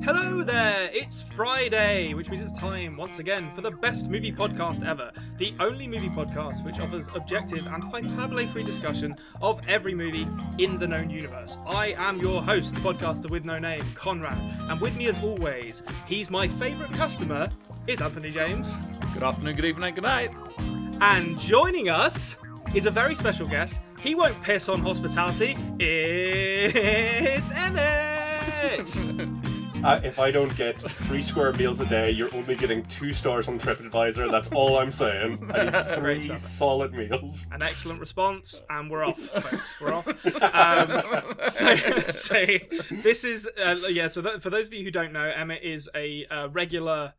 Hello there, it's Friday, which means it's time once again for the best movie podcast ever. The only movie podcast which offers objective and hyperbole-free discussion of every movie in the known universe. I am your host, the podcaster with no name, Konrad, and with me as always, he's my favourite customer, is Anthony James. Good afternoon, good evening, good night. And joining us is a very special guest. He won't piss on hospitality. It's Emmett! If I don't get 3 square meals a day, you're only getting 2 stars on TripAdvisor. That's all I'm saying. I need 3 solid meals. An excellent response, and we're off, folks. We're off. So this is for those of you who don't know, Emmett is a regular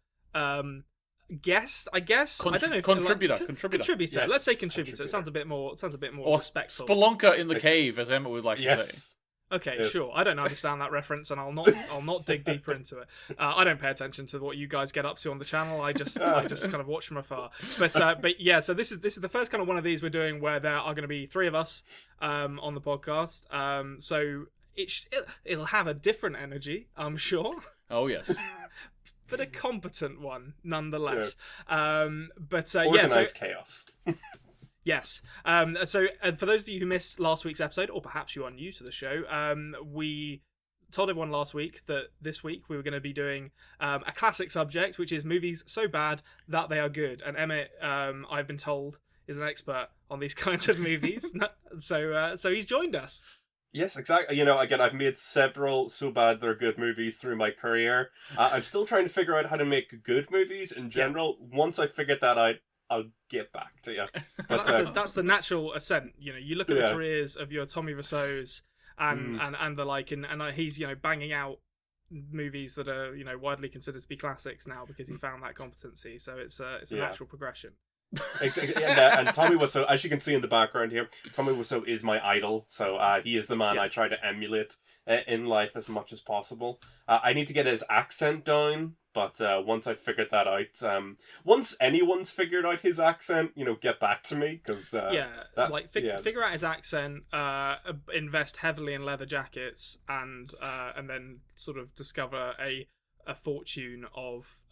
guest, I guess. I don't know if contributor. Contributor. Yes, let's say contributor. It sounds a bit more Or respectful. Spelunker in the cave, as Emmett would like to say. Okay, Yes. sure. I don't understand that reference, and I'll not dig deeper into it. I don't pay attention to what you guys get up to on the channel. I just kind of watch from afar. But yeah. So this is the first kind of one of these we're doing where there are going to be 3 of us on the podcast. So it'll have a different energy, I'm sure. Oh yes. But a competent one nonetheless. Organized chaos. Yes. So for those of you who missed last week's episode, or perhaps you are new to the show, we told everyone last week that this week we were going to be doing a classic subject, which is movies so bad that they are good. And Emmett, I've been told, is an expert on these kinds of movies. So he's joined us. Yes, exactly. You know, again, I've made several so bad they're good movies through my career. I'm still trying to figure out how to make good movies in general. Yeah. Once I figured that out, I'll get back to you. But, that's the natural ascent. You know, you look at the careers of your Tommy Wiseau's and the like, and he's banging out movies that are widely considered to be classics now because he found that competency. So it's a natural progression. And Tommy Wiseau, as you can see in the background here, Tommy Wiseau is my idol. So he is the man I try to emulate in life as much as possible. I need to get his accent down. But once I figured that out, once anyone's figured out his accent, get back to me because figure out his accent, invest heavily in leather jackets, and then sort of discover a fortune of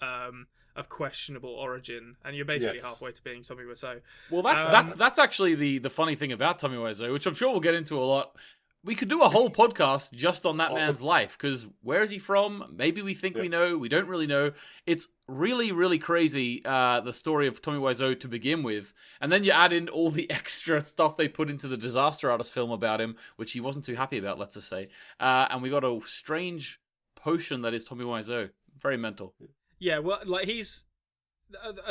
questionable origin, and you're basically halfway to being Tommy Wiseau. Well, that's actually the funny thing about Tommy Wiseau, which I'm sure we'll get into a lot. We could do a whole podcast just on that man's life, because where is he from? Maybe we think we know, we don't really know. It's really, really crazy, the story of Tommy Wiseau to begin with. And then you add in all the extra stuff they put into the Disaster Artist film about him, which he wasn't too happy about, let's just say. And we got a strange potion that is Tommy Wiseau. Very mental. Yeah, well, like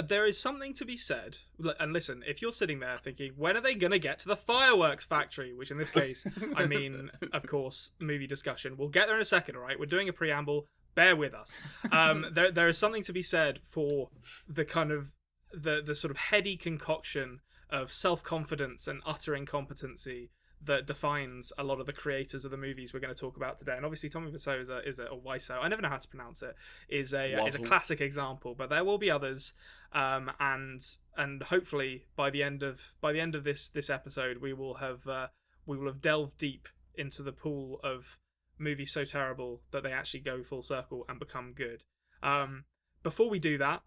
there is something to be said, and listen, if you're sitting there thinking, when are they going to get to the fireworks factory, which in this case, I mean, of course, movie discussion, we'll get there in a second, all right? We're doing a preamble, bear with us. There is something to be said for the kind of, the sort of heady concoction of self-confidence and utter incompetency that defines a lot of the creators of the movies we're going to talk about today. And obviously Tommy Wiseau is a Wiseau, I never know how to pronounce it, is a classic example, but there will be others, and hopefully by the end of this episode we will have delved deep into the pool of movies so terrible that they actually go full circle and become good. Before we do that,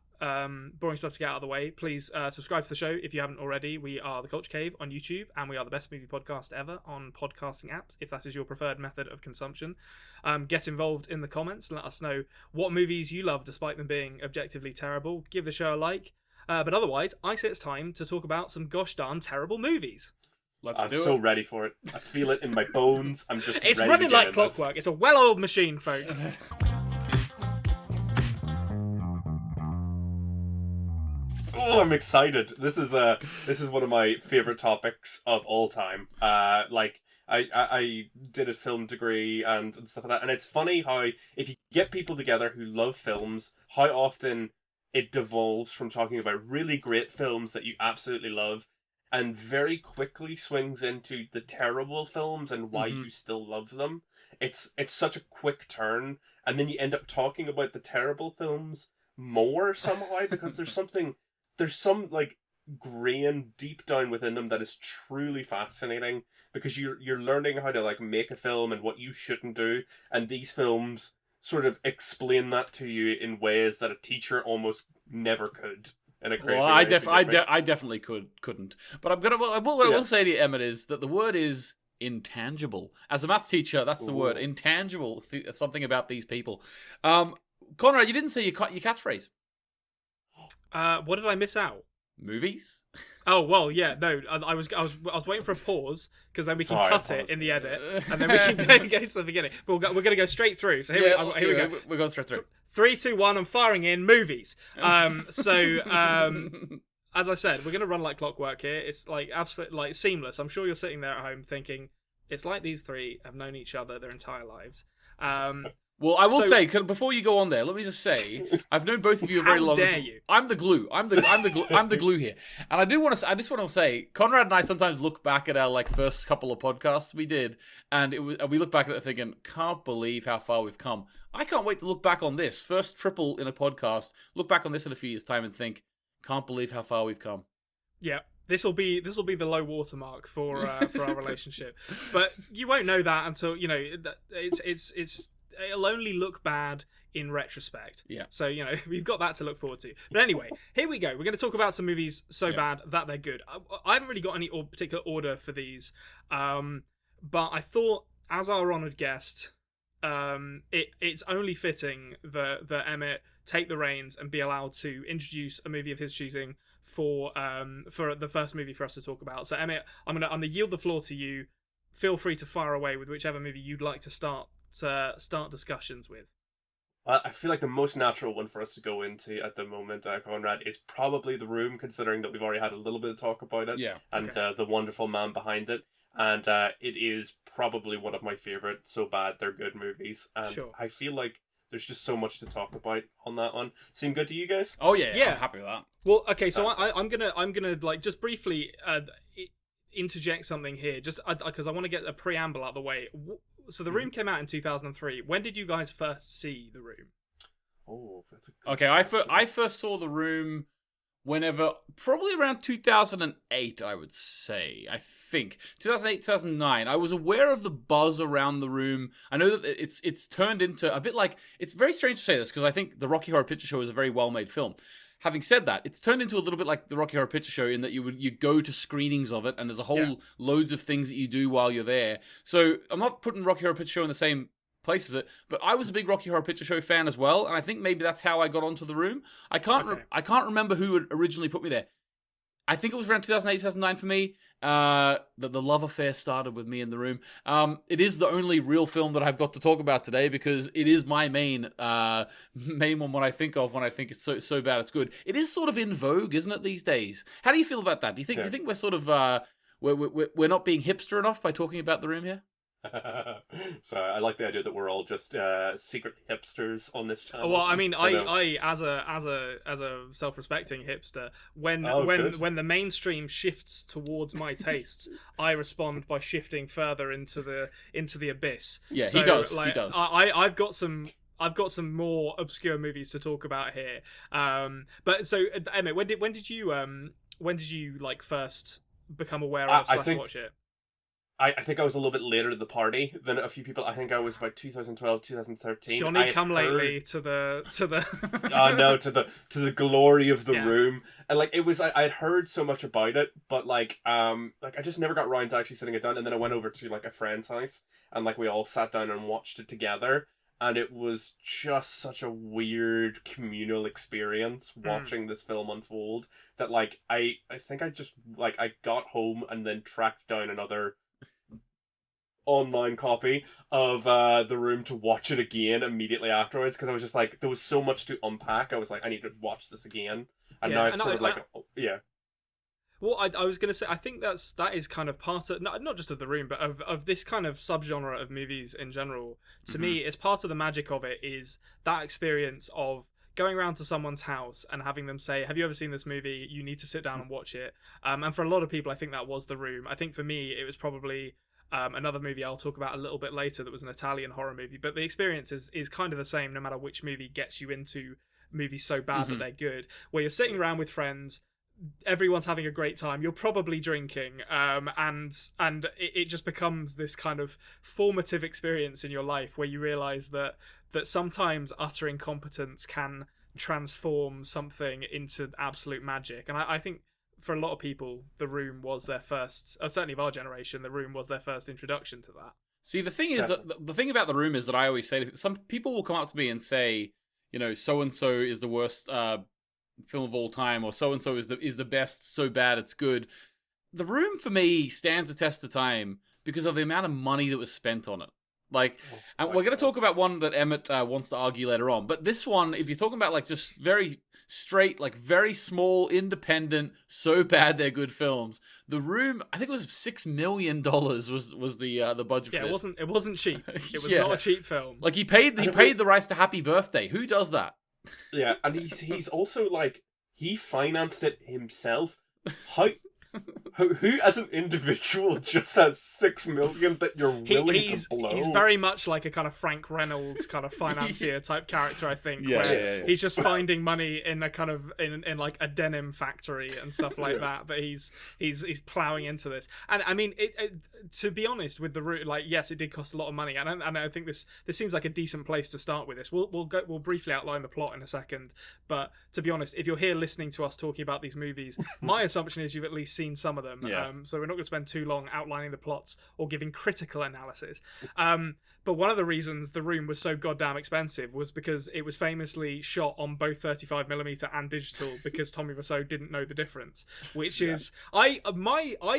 boring stuff to get out of the way, please subscribe to the show if you haven't already. We are The Culture Cave on YouTube, and we are the best movie podcast ever on podcasting apps, if that is your preferred method of consumption. Get involved in the comments and let us know what movies you love despite them being objectively terrible. Give the show a like. But otherwise, I say it's time to talk about some gosh darn terrible movies. I'm so ready for it. I feel it in my bones. It's running like clockwork. It's a well-oiled machine, folks. Oh, I'm excited. This is one of my favorite topics of all time. I did a film degree and stuff like that, and it's funny how if you get people together who love films, how often it devolves from talking about really great films that you absolutely love, and very quickly swings into the terrible films and why you still love them. It's such a quick turn, and then you end up talking about the terrible films more somehow because there's some like grain deep down within them that is truly fascinating, because you're learning how to like make a film and what you shouldn't do, and these films sort of explain that to you in ways that a teacher almost never could. In a crazy Well, way, I definitely couldn't. But what I will say to you, Emmett, is that the word is intangible. As a maths teacher, that's the word, intangible. Something about these people. Konrad, you didn't say your catchphrase. What did I miss out? Movies? Oh well, yeah. No, I was waiting for a pause because then we can cut it in the edit, and then we can go to the beginning. But we're going to go straight through. So here we go. We're going straight through. 3, 2, 1. I'm firing in movies. As I said, we're going to run like clockwork here. It's like absolutely like seamless. I'm sure you're sitting there at home thinking it's like these three have known each other their entire lives. Well, I will say, before you go on there, let me just say, I've known both of you a very long time. How dare you? I'm the glue. I'm the glue here. And I just want to say, Konrad and I sometimes look back at our like first couple of podcasts we did, and we look back at it thinking, can't believe how far we've come. I can't wait to look back on this first triple in a podcast. Look back on this in a few years' time and think, can't believe how far we've come. Yeah. This will be the low watermark for our relationship, but you won't know that until it'll only look bad in retrospect. Yeah. So we've got that to look forward to. But anyway, here we go. We're going to talk about some movies so bad that they're good. I haven't really got any particular order for these, but I thought as our honoured guest, it's only fitting that Emmett take the reins and be allowed to introduce a movie of his choosing for the first movie for us to talk about. So Emmett, I'm gonna yield the floor to you. Feel free to fire away with whichever movie you'd like to start discussions with. I feel like the most natural one for us to go into at the moment, Konrad, is probably The Room, considering that we've already had a little bit of talk about it, and the wonderful man behind it. And it is probably one of my favourite so bad they're good movies. And I feel like there's just so much to talk about on that one. Seem good to you guys? Oh yeah. I'm happy with that. Well, okay, so I'm gonna like just briefly interject something here, just because I want to get a preamble out of the way. So The Room came out in 2003. When did you guys first see The Room? Oh, that's a good okay. I first saw The Room probably around 2008, I would say. I think 2008, 2009. I was aware of the buzz around The Room. I know that it's turned into a bit like, it's very strange to say this because I think the Rocky Horror Picture Show is a very well-made film. Having said that, it's turned into a little bit like the Rocky Horror Picture Show in that you go to screenings of it and there's a whole loads of things that you do while you're there. So I'm not putting Rocky Horror Picture Show in the same place as it, but I was a big Rocky Horror Picture Show fan as well, and I think maybe that's how I got onto The Room. I can't remember who had originally put me there. I think it was around 2008, 2009 for me. That the love affair started with me in The Room. It is the only real film that I've got to talk about today because it is my main one when I think it's so bad it's good. It is sort of in vogue, isn't it, these days? How do you feel about that? Do you think we're sort of we're not being hipster enough by talking about The Room here? So I like the idea that we're all just secret hipsters on this channel. Well, I mean, I as a self-respecting hipster, when the mainstream shifts towards my tastes, I respond by shifting further into the abyss. Yeah, so, he does. Like, he does. I've got some more obscure movies to talk about here. But so Emmett, when did you like first become aware of / watch it? I think I was a little bit later to the party than a few people. I think I was about 2012, 2013. Johnny come lately to the no, to the glory of The Room. And like it was, I had heard so much about it, but like I just never got around to actually sitting it down. And then I went over to like a friend's house, and like we all sat down and watched it together. And it was just such a weird communal experience watching this film unfold that like I think I just like I got home and then tracked down another online copy of The Room to watch it again immediately afterwards because I was just like there was so much to unpack. I was like I need to watch this again, and now it's sort of like Well, I was going to say, I think that is kind of part of, not just of The Room, but of this kind of subgenre of movies in general. To me, it's part of the magic of it is that experience of going around to someone's house and having them say, have you ever seen this movie? You need to sit down and watch it. And for a lot of people, I think that was The Room. I think for me, it was probably another movie I'll talk about a little bit later that was an Italian horror movie. But the experience is kind of the same no matter which movie gets you into movies so bad that they're good. Where you're sitting around with friends, everyone's having a great time, you're probably drinking, and it just becomes this kind of formative experience in your life where you realise that that sometimes utter incompetence can transform something into absolute magic. And I think for a lot of people, The Room was their first, certainly of our generation, The Room was their first introduction to that. See, the thing is, the thing about The Room is that I always say, some people will come up to me and say, so-and-so is the worst film of all time, or so-and-so is the best, so bad it's good. The Room, for me, stands the test of time because of the amount of money that was spent on it. And we're going to talk about one that Emmett wants to argue later on. But this one, if you're talking about just very straight, very small, independent, so bad they're good films, The Room, I think it was $6 million was the budget. Yeah, for this. It wasn't cheap. It was not a cheap film. He paid the rights to Happy Birthday. Who does that? Yeah, and he's also he financed it himself. How? Who as an individual just has $6 million that you're willing to blow? He's very much like a kind of Frank Reynolds kind of financier type character, I think, where he's just finding money in a kind of in a denim factory and stuff like that. But he's plowing into this, and I mean, to be honest, with The Room, yes, it did cost a lot of money, and I think this seems like a decent place to start with this. We'll briefly outline the plot in a second, but to be honest, if you're here listening to us talking about these movies, my assumption is you've at least seen some of them. Yeah. So we're not going to spend too long outlining the plots or giving critical analysis. But one of the reasons The Room was so goddamn expensive was because it was famously shot on both 35mm and digital because Tommy Wiseau didn't know the difference. Which is, I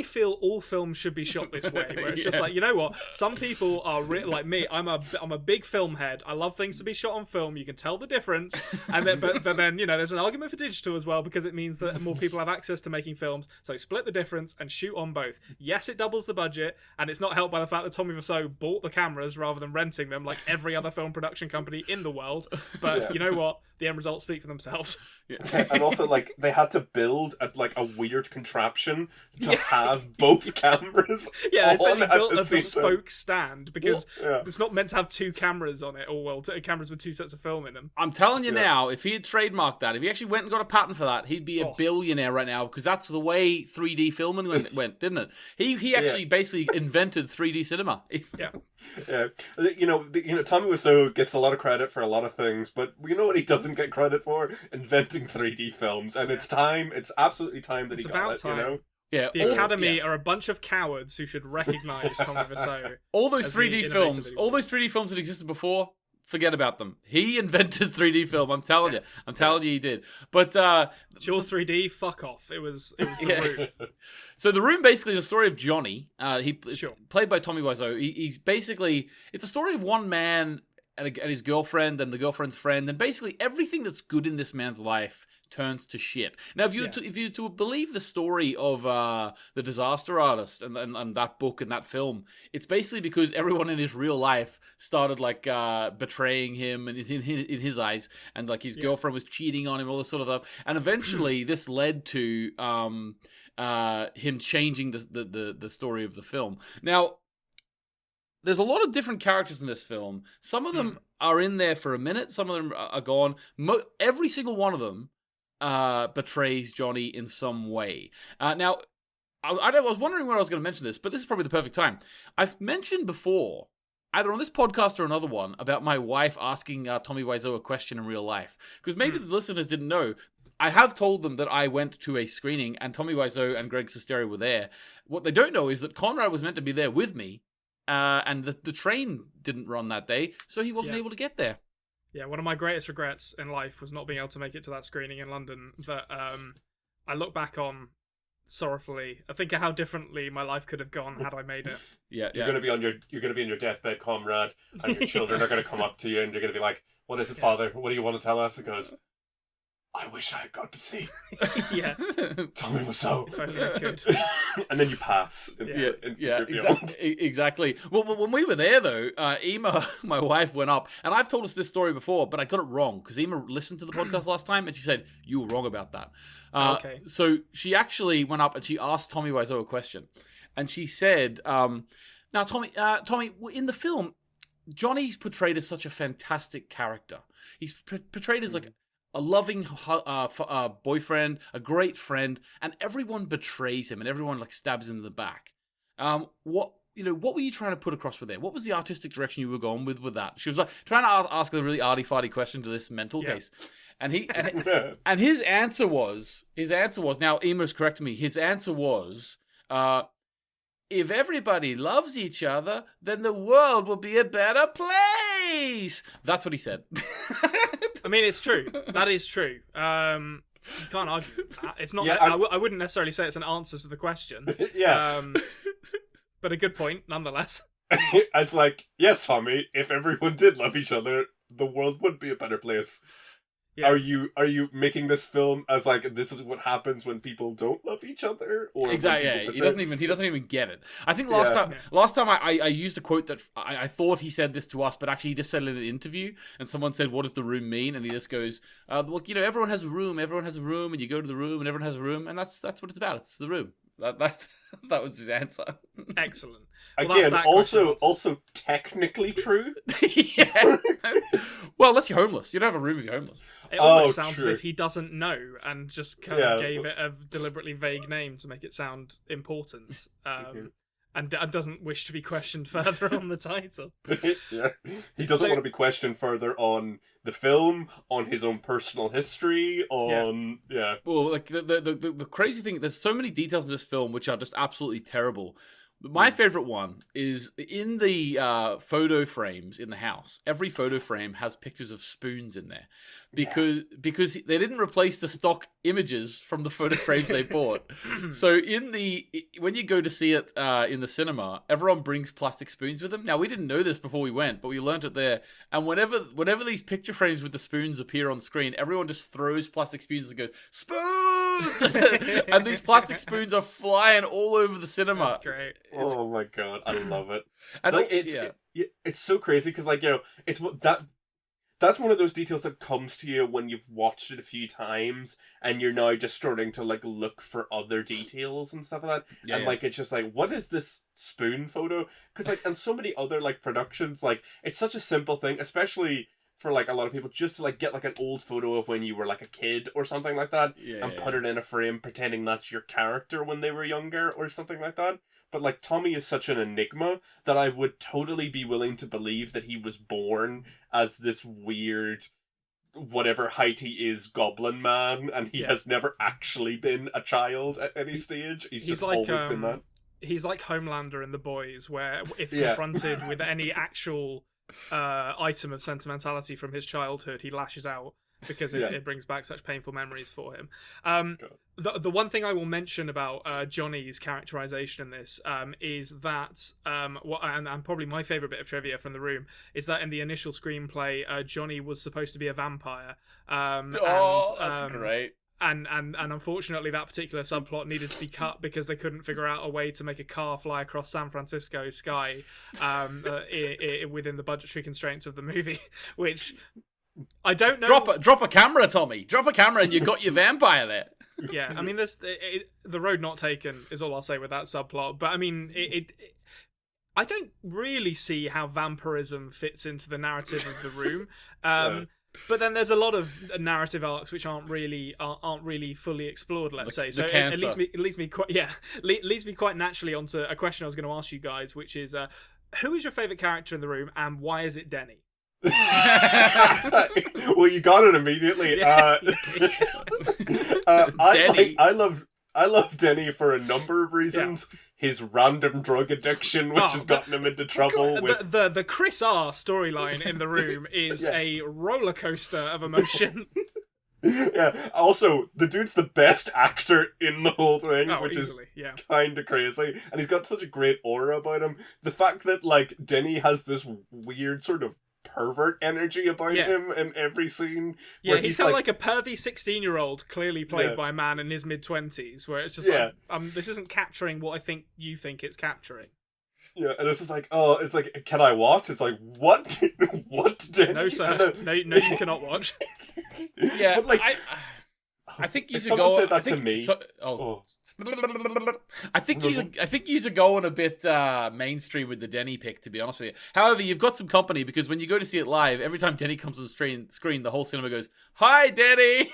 feel all films should be shot this way, where it's just you know what? Some people are like me. I'm a big film head. I love things to be shot on film. You can tell the difference, and then but then there's an argument for digital as well because it means that more people have access to making films. So split the difference and shoot on both. Yes, it doubles the budget, and it's not helped by the fact that Tommy Wiseau bought the cameras rather than renting them like every other film production company in the world. But you know what? The end results speak for themselves. Yeah. And also, they had to build a weird contraption to have both cameras. Yeah, it's actually built a bespoke stand because it's not meant to have two cameras on it, or cameras with two sets of film in them. I'm telling you now, if he had trademarked that, if he actually went and got a patent for that, he'd be a billionaire right now because that's the way 3D filming went, didn't it? He actually basically invented 3D cinema. Yeah. Tommy Wiseau gets a lot of credit for a lot of things, but you know what he doesn't get credit for? Inventing 3D films, and it's absolutely time that he got it. Time. Yeah, the Academy are a bunch of cowards who should recognise Tommy Wiseau. All those 3D films that existed before, forget about them. He invented 3D film. I'm telling you. He did. But Jaws 3D, fuck off. It was The Room. So The Room basically is a story of Johnny. Played by Tommy Wiseau. He's basically, it's a story of one man and his girlfriend and the girlfriend's friend, and basically everything that's good in this man's life turns to shit. Now, if you to believe the story of The Disaster Artist and that book and that film, it's basically because everyone in his real life started betraying him and in his eyes, and his girlfriend was cheating on him, all this sort of stuff, and eventually this led to him changing the story of the film. Now, there's a lot of different characters in this film. Some of them are in there for a minute. Some of them are gone. Every single one of them betrays Johnny in some way. Now, I was wondering when I was going to mention this, but this is probably the perfect time. I've mentioned before, either on this podcast or another one, about my wife asking Tommy Wiseau a question in real life. Because maybe the listeners didn't know. I have told them that I went to a screening and Tommy Wiseau and Greg Sestero were there. What they don't know is that Konrad was meant to be there with me, and the train didn't run that day, so he wasn't able to get there. Yeah, one of my greatest regrets in life was not being able to make it to that screening in London that I look back on sorrowfully. I think of how differently my life could have gone had I made it. You're gonna be on your deathbed, Comrade, and your children are gonna come up to you and you're gonna be like, "What is it, Father? What do you want to tell us?" It goes, "I wish I had got to see." Yeah. Tommy Wiseau. If only I could. And then you pass. Exactly. Well, when we were there, though, Ema, my wife, went up, and I've told us this story before, but I got it wrong, because Ema listened to the podcast last time, and she said, you were wrong about that. Okay. So she actually went up, and she asked Tommy Wiseau a question, and she said, now, Tommy, in the film, Johnny's portrayed as such a fantastic character. He's portrayed as, a loving boyfriend, a great friend, and everyone betrays him, and everyone stabs him in the back. what were you trying to put across with it? What was the artistic direction you were going with that? She was like trying to ask a really arty-farty question to this mental case. And and his answer was, now Emo's corrected me, his answer was, if everybody loves each other, then the world will be a better place. That's what he said. I mean, it's true. That is true. You can't argue with that. It's not. Yeah, I wouldn't necessarily say it's an answer to the question. Yeah. But a good point, nonetheless. It's like, yes, Tommy, if everyone did love each other, the world would be a better place. Yeah. Are you making this film as like this is what happens when people don't love each other? Or exactly. Yeah. He doesn't even get it. I think last time I used a quote that I thought he said this to us, but actually he just said it in an interview, and someone said, "What does the room mean?" And he just goes, "Well, everyone has a room. Everyone has a room, and you go to the room, and everyone has a room, and that's what it's about. It's the room." That was his answer. Excellent. Well, again, also technically true. Yeah. Well, unless you're homeless, you don't have a room if you're homeless. It almost sounds as if he doesn't know and just kind of gave it a deliberately vague name to make it sound important, and doesn't wish to be questioned further on the title. Yeah, he doesn't want to be questioned further on the film, on his own personal history, on Well, like the crazy thing, there's so many details in this film which are just absolutely terrible. My favorite one is in the photo frames in the house. Every photo frame has pictures of spoons in there because they didn't replace the stock images from the photo frames they bought. So when you go to see it in the cinema, everyone brings plastic spoons with them. Now, we didn't know this before we went, but we learned it there. And whenever these picture frames with the spoons appear on screen, everyone just throws plastic spoons and goes, "Spoons!" And these plastic spoons are flying all over the cinema. That's great. Oh my god, I love it. And like, it's so crazy because it's that's one of those details that comes to you when you've watched it a few times and you're now just starting to like look for other details and stuff like that. And it's just like, what is this spoon photo? Because like in so many other like productions, like it's such a simple thing, especially for like a lot of people, just to like get like an old photo of when you were like a kid or something like that, and put it in a frame pretending that's your character when they were younger or something like that. But like Tommy is such an enigma that I would totally be willing to believe that he was born as this weird, whatever height he is, goblin man, and he has never actually been a child at any stage. He's just like, always been that. He's like Homelander in The Boys, where if confronted with any actual item of sentimentality from his childhood, he lashes out because it brings back such painful memories for him. The one thing I will mention about Johnny's characterization in this is that and probably my favorite bit of trivia from The Room is that in the initial screenplay, Johnny was supposed to be a vampire. That's great. And unfortunately, that particular subplot needed to be cut because they couldn't figure out a way to make a car fly across San Francisco's sky within the budgetary constraints of the movie, which I don't know. Drop a camera, Tommy. Drop a camera, and you got your vampire there. Yeah, I mean, the road not taken is all I'll say with that subplot. But I mean, I don't really see how vampirism fits into the narrative of The Room. But then there's a lot of narrative arcs which aren't really fully explored. Let's say so. It leads me quite naturally onto a question I was going to ask you guys, which is, who is your favorite character in The Room, and why is it Denny? Well, you got it immediately. I love Denny for a number of reasons. Yeah. His random drug addiction, which has gotten him into trouble. The Chris R storyline in The Room is a roller coaster of emotion. Yeah. Also, the dude's the best actor in the whole thing, which easily, is kind of crazy. And he's got such a great aura about him. The fact that like Denny has this weird sort of pervert energy about him in every scene. Yeah, he's kind of like a pervy 16-year-old, clearly played by a man in his mid-20s, where it's just like, this isn't capturing what I think you think it's capturing. Yeah, and it's just like, it's like, can I watch? It's like, what? What? No, sir. No, you cannot watch. Yeah, but like, I think you should go. Said that to me. I think you should go on a bit mainstream with the Denny pick, to be honest with you. However, you've got some company because when you go to see it live, every time Denny comes on the screen, the whole cinema goes, "Hi, Denny."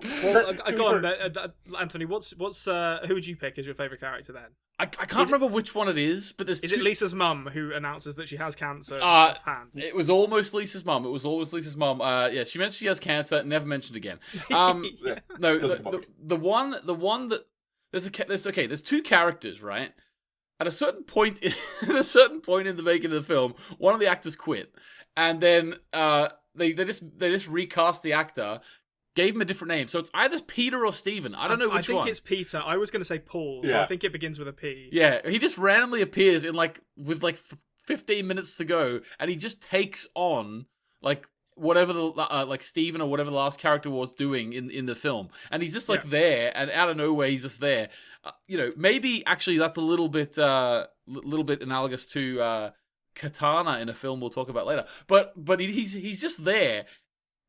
Well, go on, Anthony. What's who would you pick as your favorite character then? I can't remember which one it is, but there's Is two... it Lisa's mum who announces that she has cancer offhand? It was almost Lisa's mum. It was always Lisa's mum. Yeah, she mentioned she has cancer, never mentioned again. No, the one that there's two characters, right? At a certain point, in the making of the film, one of the actors quit, and then they just recast the actor. Gave him a different name, so it's either Peter or Stephen. I don't know which one. I think it's Peter. I was going to say Paul, so I think it begins with a P. Yeah, he just randomly appears with 15 minutes to go, and he just takes on whatever the Stephen or whatever the last character was doing in the film, and he's just there, and out of nowhere he's just there. Maybe actually that's a little bit analogous to Katana in a film we'll talk about later. But he's just there.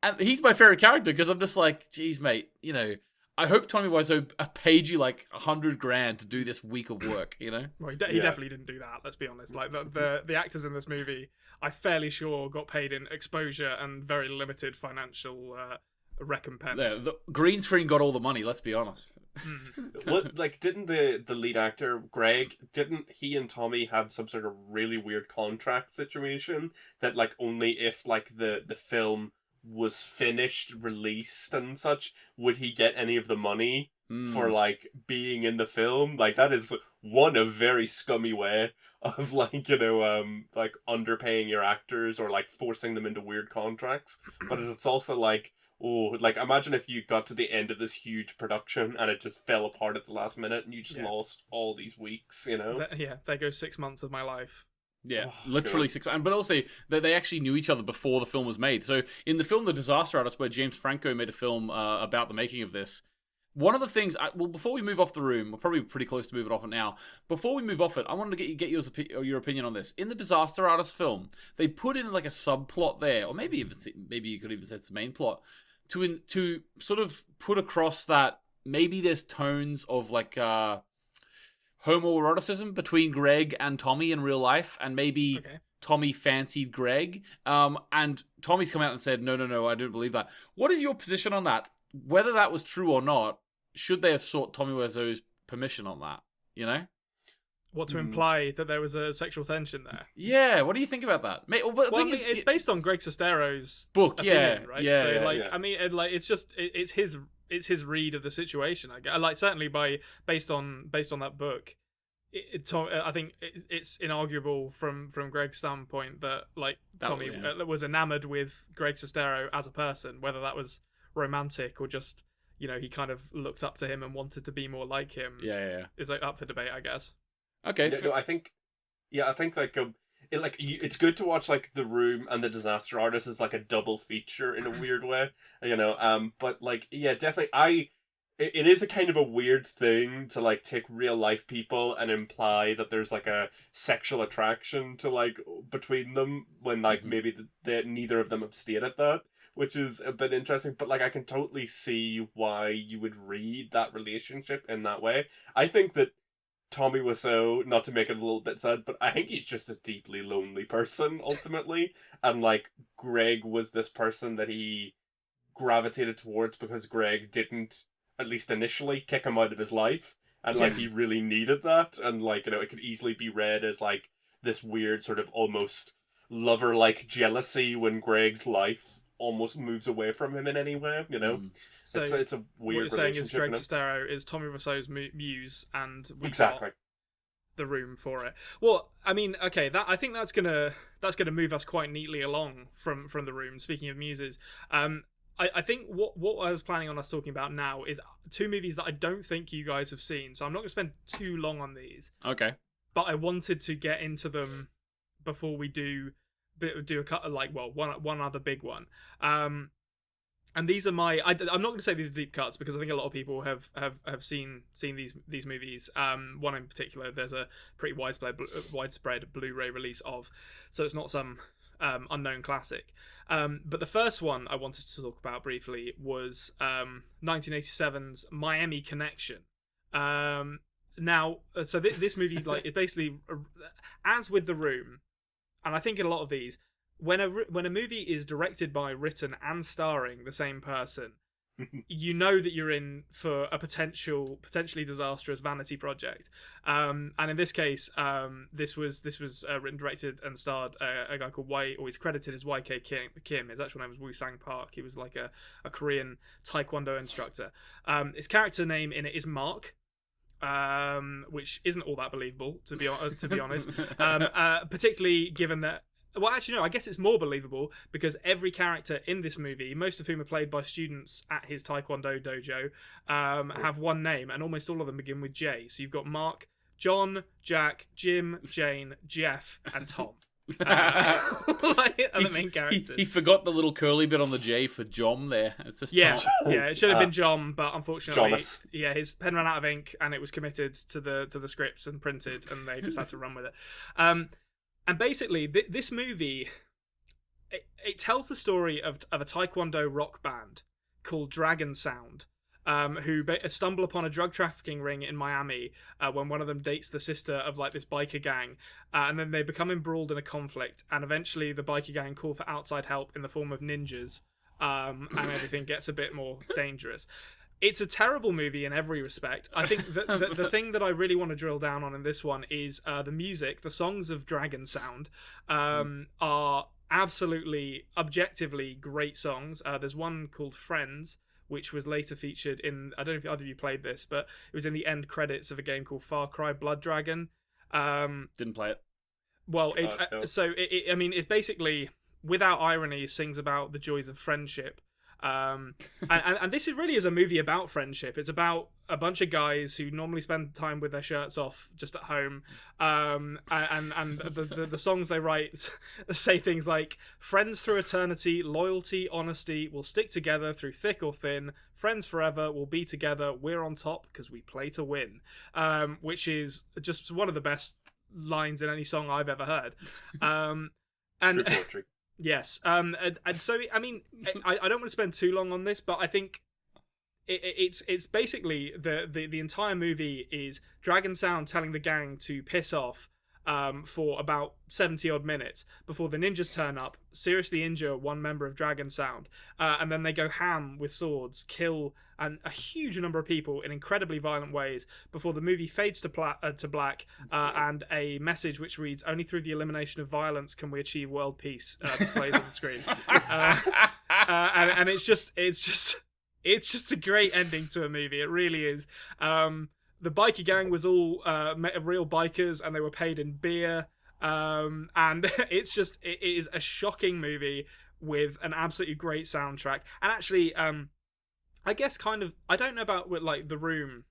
And he's my favorite character because I'm just like, geez, mate, I hope Tommy Wiseau paid you like $100,000 to do this week of work, Well, he definitely didn't do that. Let's be honest. Like the actors in this movie, I'm fairly sure got paid in exposure and very limited financial recompense. Yeah, the green screen got all the money. Let's be honest. Didn't the lead actor Greg? Didn't he and Tommy have some sort of really weird contract situation that only if the film was finished, released and such, would he get any of the money for being in the film? That is one a very scummy way of underpaying your actors or forcing them into weird contracts. But it's also imagine if you got to the end of this huge production and it just fell apart at the last minute and you just lost all these weeks, There goes 6 months of my life. Yeah, literally 6 months. But also, they actually knew each other before the film was made. So in the film The Disaster Artist, where James Franco made a film about the making of this, one of the things... before we move off the room, we're probably pretty close to moving off it now. Before we move off it, I wanted to get your opinion on this. In the Disaster Artist film, they put in a subplot there, or maybe you could even say it's the main plot, to sort of put across that maybe there's tones of homoeroticism between Greg and Tommy in real life, and maybe Tommy fancied Greg. And Tommy's come out and said, no, I don't believe that. What is your position on that? Whether that was true or not, should they have sought Tommy Wiseau's permission on that? What, to imply that there was a sexual tension there? Yeah, what do you think about that? It's based on Greg Sestero's book, opinion, right? Yeah, so, I mean, it's his read of the situation. Certainly based on that book, I think it's inarguable from Greg's standpoint that Tommy was enamored with Greg Sestero as a person, whether that was romantic or just he kind of looked up to him and wanted to be more like him. Is up for debate, I guess. Okay. No, I think it's good to watch The Room and The Disaster Artist as a double feature in a weird way, but definitely it is a kind of a weird thing to take real life people and imply that there's a sexual attraction to between them when maybe neither of them have stated that, which is a bit interesting. But I can totally see why you would read that relationship in that way. I think that Tommy Wiseau, not to make it a little bit sad, but I think he's just a deeply lonely person ultimately, and Greg was this person that he gravitated towards because Greg didn't, at least initially, kick him out of his life, and he really needed that, and it could easily be read as this weird sort of almost lover-like jealousy when Greg's life almost moves away from him in any way, So it's a weird. What you're saying is Greg Sestero is Tommy Wiseau's muse, and we got the room for it. Well, I mean, okay, I think that's gonna move us quite neatly along from the room. Speaking of muses, I think what I was planning on us talking about now is two movies that I don't think you guys have seen, so I'm not going to spend too long on these. Okay. But I wanted to get into them before we do a cut of one other big one. And these are my... I'm not going to say these are deep cuts because I think a lot of people have seen these movies. One in particular, there's a pretty widespread Blu-ray release of, so it's not some unknown classic. But the first one I wanted to talk about briefly was 1987's Miami Connection. So this movie is basically, as with The Room, and I think in a lot of these, when a movie is directed by, written, and starring the same person, you know that you're in for a potentially disastrous vanity project. And in this case, this was written, directed, and starred a guy called Wyatt, or he's credited as YK Kim. His actual name was Woo Sang Park. He was like a Korean Taekwondo instructor. His character name in it is Mark. Which isn't all that believable, to be honest. Particularly given that. Well, actually, no. I guess it's more believable because every character in this movie, most of whom are played by students at his Taekwondo dojo, have one name, and almost all of them begin with J. So you've got Mark, John, Jack, Jim, Jane, Jeff, and Tom. Are the main characters. He forgot the little curly bit on the J for Jom there. It's just yeah, Tom. yeah. It should have been John, but unfortunately, Jonas. yeah, his pen ran out of ink, and it was committed to the scripts and printed, and they just had to run with it. And basically, this movie, it tells the story of a Taekwondo rock band called Dragon Sound, who stumble upon a drug trafficking ring in Miami when one of them dates the sister of like this biker gang, and then they become embroiled in a conflict, and eventually the biker gang call for outside help in the form of ninjas, and everything gets a bit more dangerous. It's a terrible movie in every respect. I think the thing that I really want to drill down on in this one is the music. The songs of Dragon Sound are absolutely, objectively great songs. There's one called Friends, which was later featured in, I don't know if either of you played this, but it was in the end credits of a game called Far Cry Blood Dragon. Didn't play it. Well, No. I mean, it's basically, without irony, sings about the joys of friendship. And this really is a movie about friendship. It's about a bunch of guys who normally spend time with their shirts off just at home, and the songs they write say things like "Friends through eternity, loyalty, honesty, we'll stick together through thick or thin. Friends forever, we'll be together. We're on top because we play to win," which is just one of the best lines in any song I've ever heard. And True poetry. yes, and so I mean, I don't want to spend too long on this, but I think it's basically the entire movie is Dragon Sound telling the gang to piss off for about 70 odd minutes before the ninjas turn up, seriously injure one member of Dragon Sound, and then they go ham with swords, kill a huge number of people in incredibly violent ways before the movie fades to black, and a message which reads, "Only through the elimination of violence can we achieve world peace," displays on the screen. And it's just a great ending to a movie. It really is. The biker gang was all real bikers, and they were paid in beer. And it is a shocking movie with an absolutely great soundtrack. And actually, I guess I don't know about like The Room.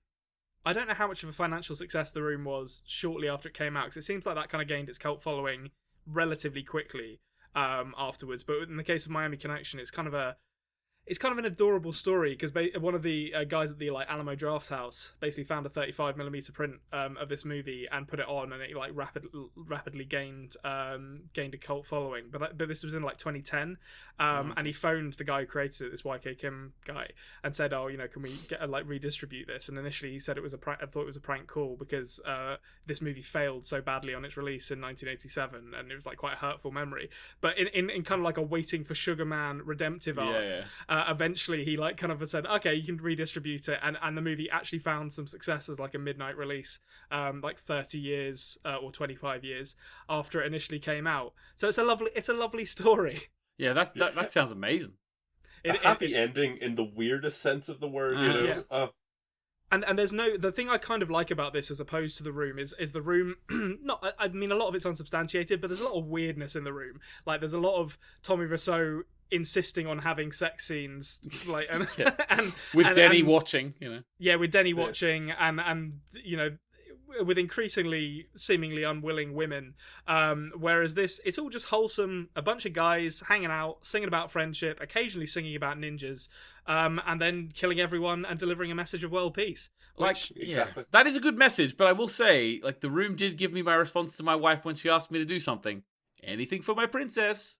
I don't know how much of a financial success The Room was shortly after it came out, because it seems like that kind of gained its cult following relatively quickly afterwards. But in the case of Miami Connection, it's kind of an adorable story, because one of the guys at the like Alamo Draft House basically found a 35mm print of this movie and put it on, and it like rapidly gained a cult following. But this was in like 2010, and he phoned the guy who created it, this YK Kim guy, and said, "Oh, can we get redistribute this?" And initially he said it was I thought it was a prank call, because this movie failed so badly on its release in 1987, and it was like quite a hurtful memory. But in kind of like a waiting for Sugar Man redemptive arc. Yeah. Eventually he like kind of said, "Okay, you can redistribute it," and the movie actually found some success as like a midnight release, like 30 years or 25 years after it initially came out. So it's a lovely story. Yeah, that sounds amazing. A happy ending in the weirdest sense of the word, Yeah. And there's the thing I kind of like about this as opposed to The Room is The Room, I mean, a lot of it's unsubstantiated, but there's a lot of weirdness in The Room. Like, there's a lot of Tommy Wiseau insisting on having sex scenes, like, and Denny watching, Yeah, with Denny watching, and with increasingly seemingly unwilling women. Whereas this, it's all just wholesome, a bunch of guys hanging out, singing about friendship, occasionally singing about ninjas, and then killing everyone and delivering a message of world peace. Exactly. That is a good message, but I will say, like, The Room did give me my response to my wife when she asked me to do something. Anything for my princess.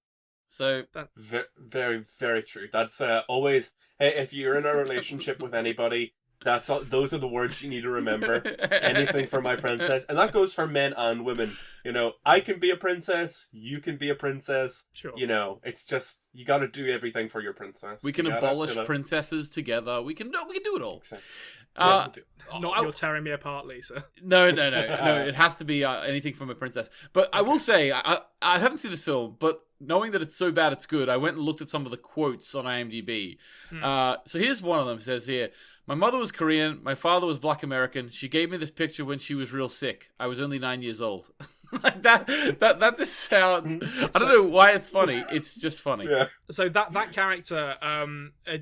So very, very true. That's always, if you're in a relationship with anybody, That's all, those are the words you need to remember. Anything for my princess. And that goes for men and women. You know, I can be a princess, you can be a princess. Sure. You know, it's just, you got to do everything for your princess. We can You gotta, abolish you know. princesses together. We can do it all. Exactly. Not you're tearing me apart, Lisa. No. It has to be anything from a princess. But I will say, I haven't seen this film, but knowing that it's so bad it's good, I went and looked at some of the quotes on IMDb. So here's one of them. It says here, "My mother was Korean. My father was Black American. She gave me this picture when she was real sick. I was only 9 years old." Like that just sounds. I don't know why it's funny. It's just funny. Yeah. So that character,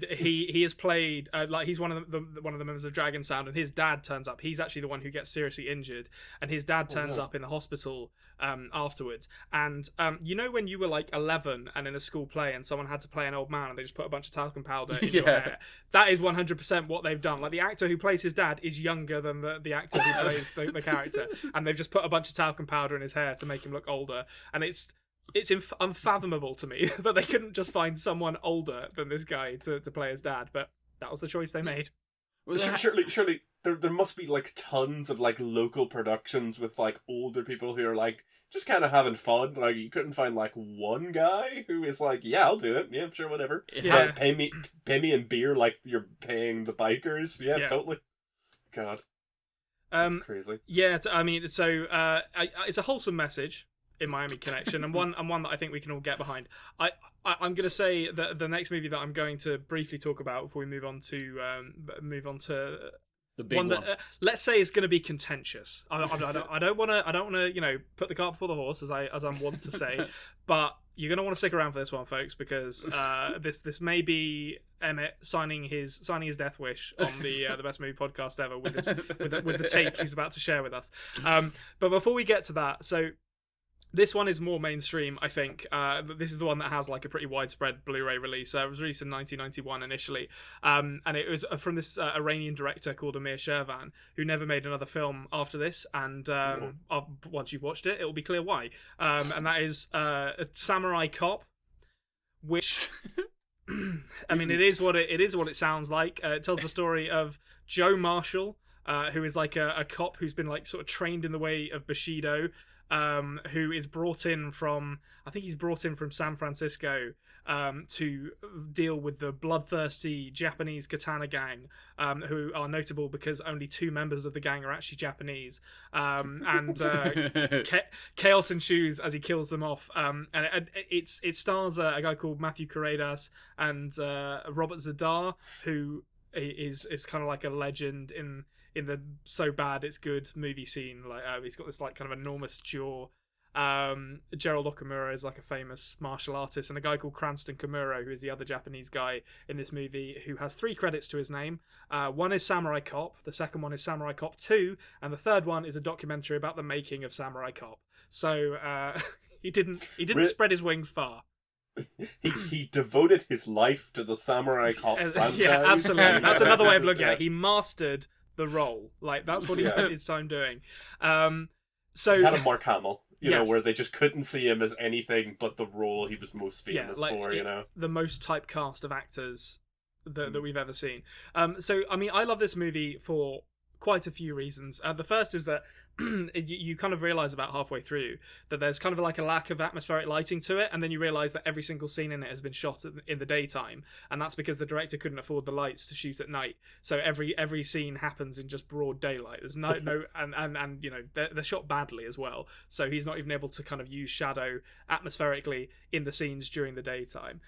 he is played like he's one of the members of Dragon Sound, and his dad turns up. He's actually the one who gets seriously injured, and his dad turns up in the hospital afterwards. And you know when you were like 11 and in a school play, and someone had to play an old man, and they just put a bunch of talcum powder in your hair. That is 100% what they've done. Like the actor who plays his dad is younger than the actor who plays the character, and they've just put a bunch of talcum powder in his hair to make him look older. And it's unfathomable to me that they couldn't just find someone older than this guy to play his dad, but that was the choice they made. Well, Surely there must be like tons of like local productions with like older people who are like just kind of having fun. Like you couldn't find like one guy who is like, yeah, I'll do it. Yeah, sure, whatever. Yeah. Pay me in beer like you're paying the bikers. Yeah. Totally. God. That's crazy. Yeah, I mean, so it's a wholesome message in Miami Connection, and one that I think we can all get behind. I'm going to say that the next movie that I'm going to briefly talk about before we move on to the big one that let's say is going to be contentious. I don't want to put the cart before the horse, as I'm wont to say, but you're going to want to stick around for this one, folks, because this may be Emmett signing his death wish on the best movie podcast ever with the take he's about to share with us. But before we get to that, so this one is more mainstream, I think. This is the one that has like a pretty widespread Blu-ray release. It was released in 1991 initially, and it was from this Iranian director called Amir Shervan, who never made another film after this. And once you've watched it, it will be clear why. And that is a Samurai Cop, which I mean, it is what it sounds like. It tells the story of Joe Marshall, who is like a cop who's been like sort of trained in the way of Bushido. Who is brought in from San Francisco to deal with the bloodthirsty Japanese katana gang, who are notable because only 2 members of the gang are actually Japanese, and chaos ensues as he kills them off. And it stars a guy called Matthew Corredas and Robert Zadar, who is kind of like a legend in the so bad it's good movie scene. Like he's got this like kind of enormous jaw. Gerald Okamura is like a famous martial artist, and a guy called Cranston Kimura, who is the other Japanese guy in this movie, who has 3 credits to his name. One is Samurai Cop, the second one is Samurai Cop 2, and the third one is a documentary about the making of Samurai Cop. So he didn't spread his wings far. He devoted his life to the Samurai Cop franchise. Yeah, absolutely. That's another way of looking at it. He mastered the role. Like that's what he spent his time doing. So he had a Mark Hamill, you know, Yes. where they just couldn't see him as anything but the role he was most famous for, you know. The most typecast of actors that we've ever seen. So I mean, I love this movie for quite a few reasons. The first is that you kind of realize about halfway through that there's kind of like a lack of atmospheric lighting to it, and then you realize that every single scene in it has been shot in the daytime, and that's because the director couldn't afford the lights to shoot at night. So every scene happens in just broad daylight. There's no and you know they're shot badly as well, so he's not even able to kind of use shadow atmospherically in the scenes during the daytime.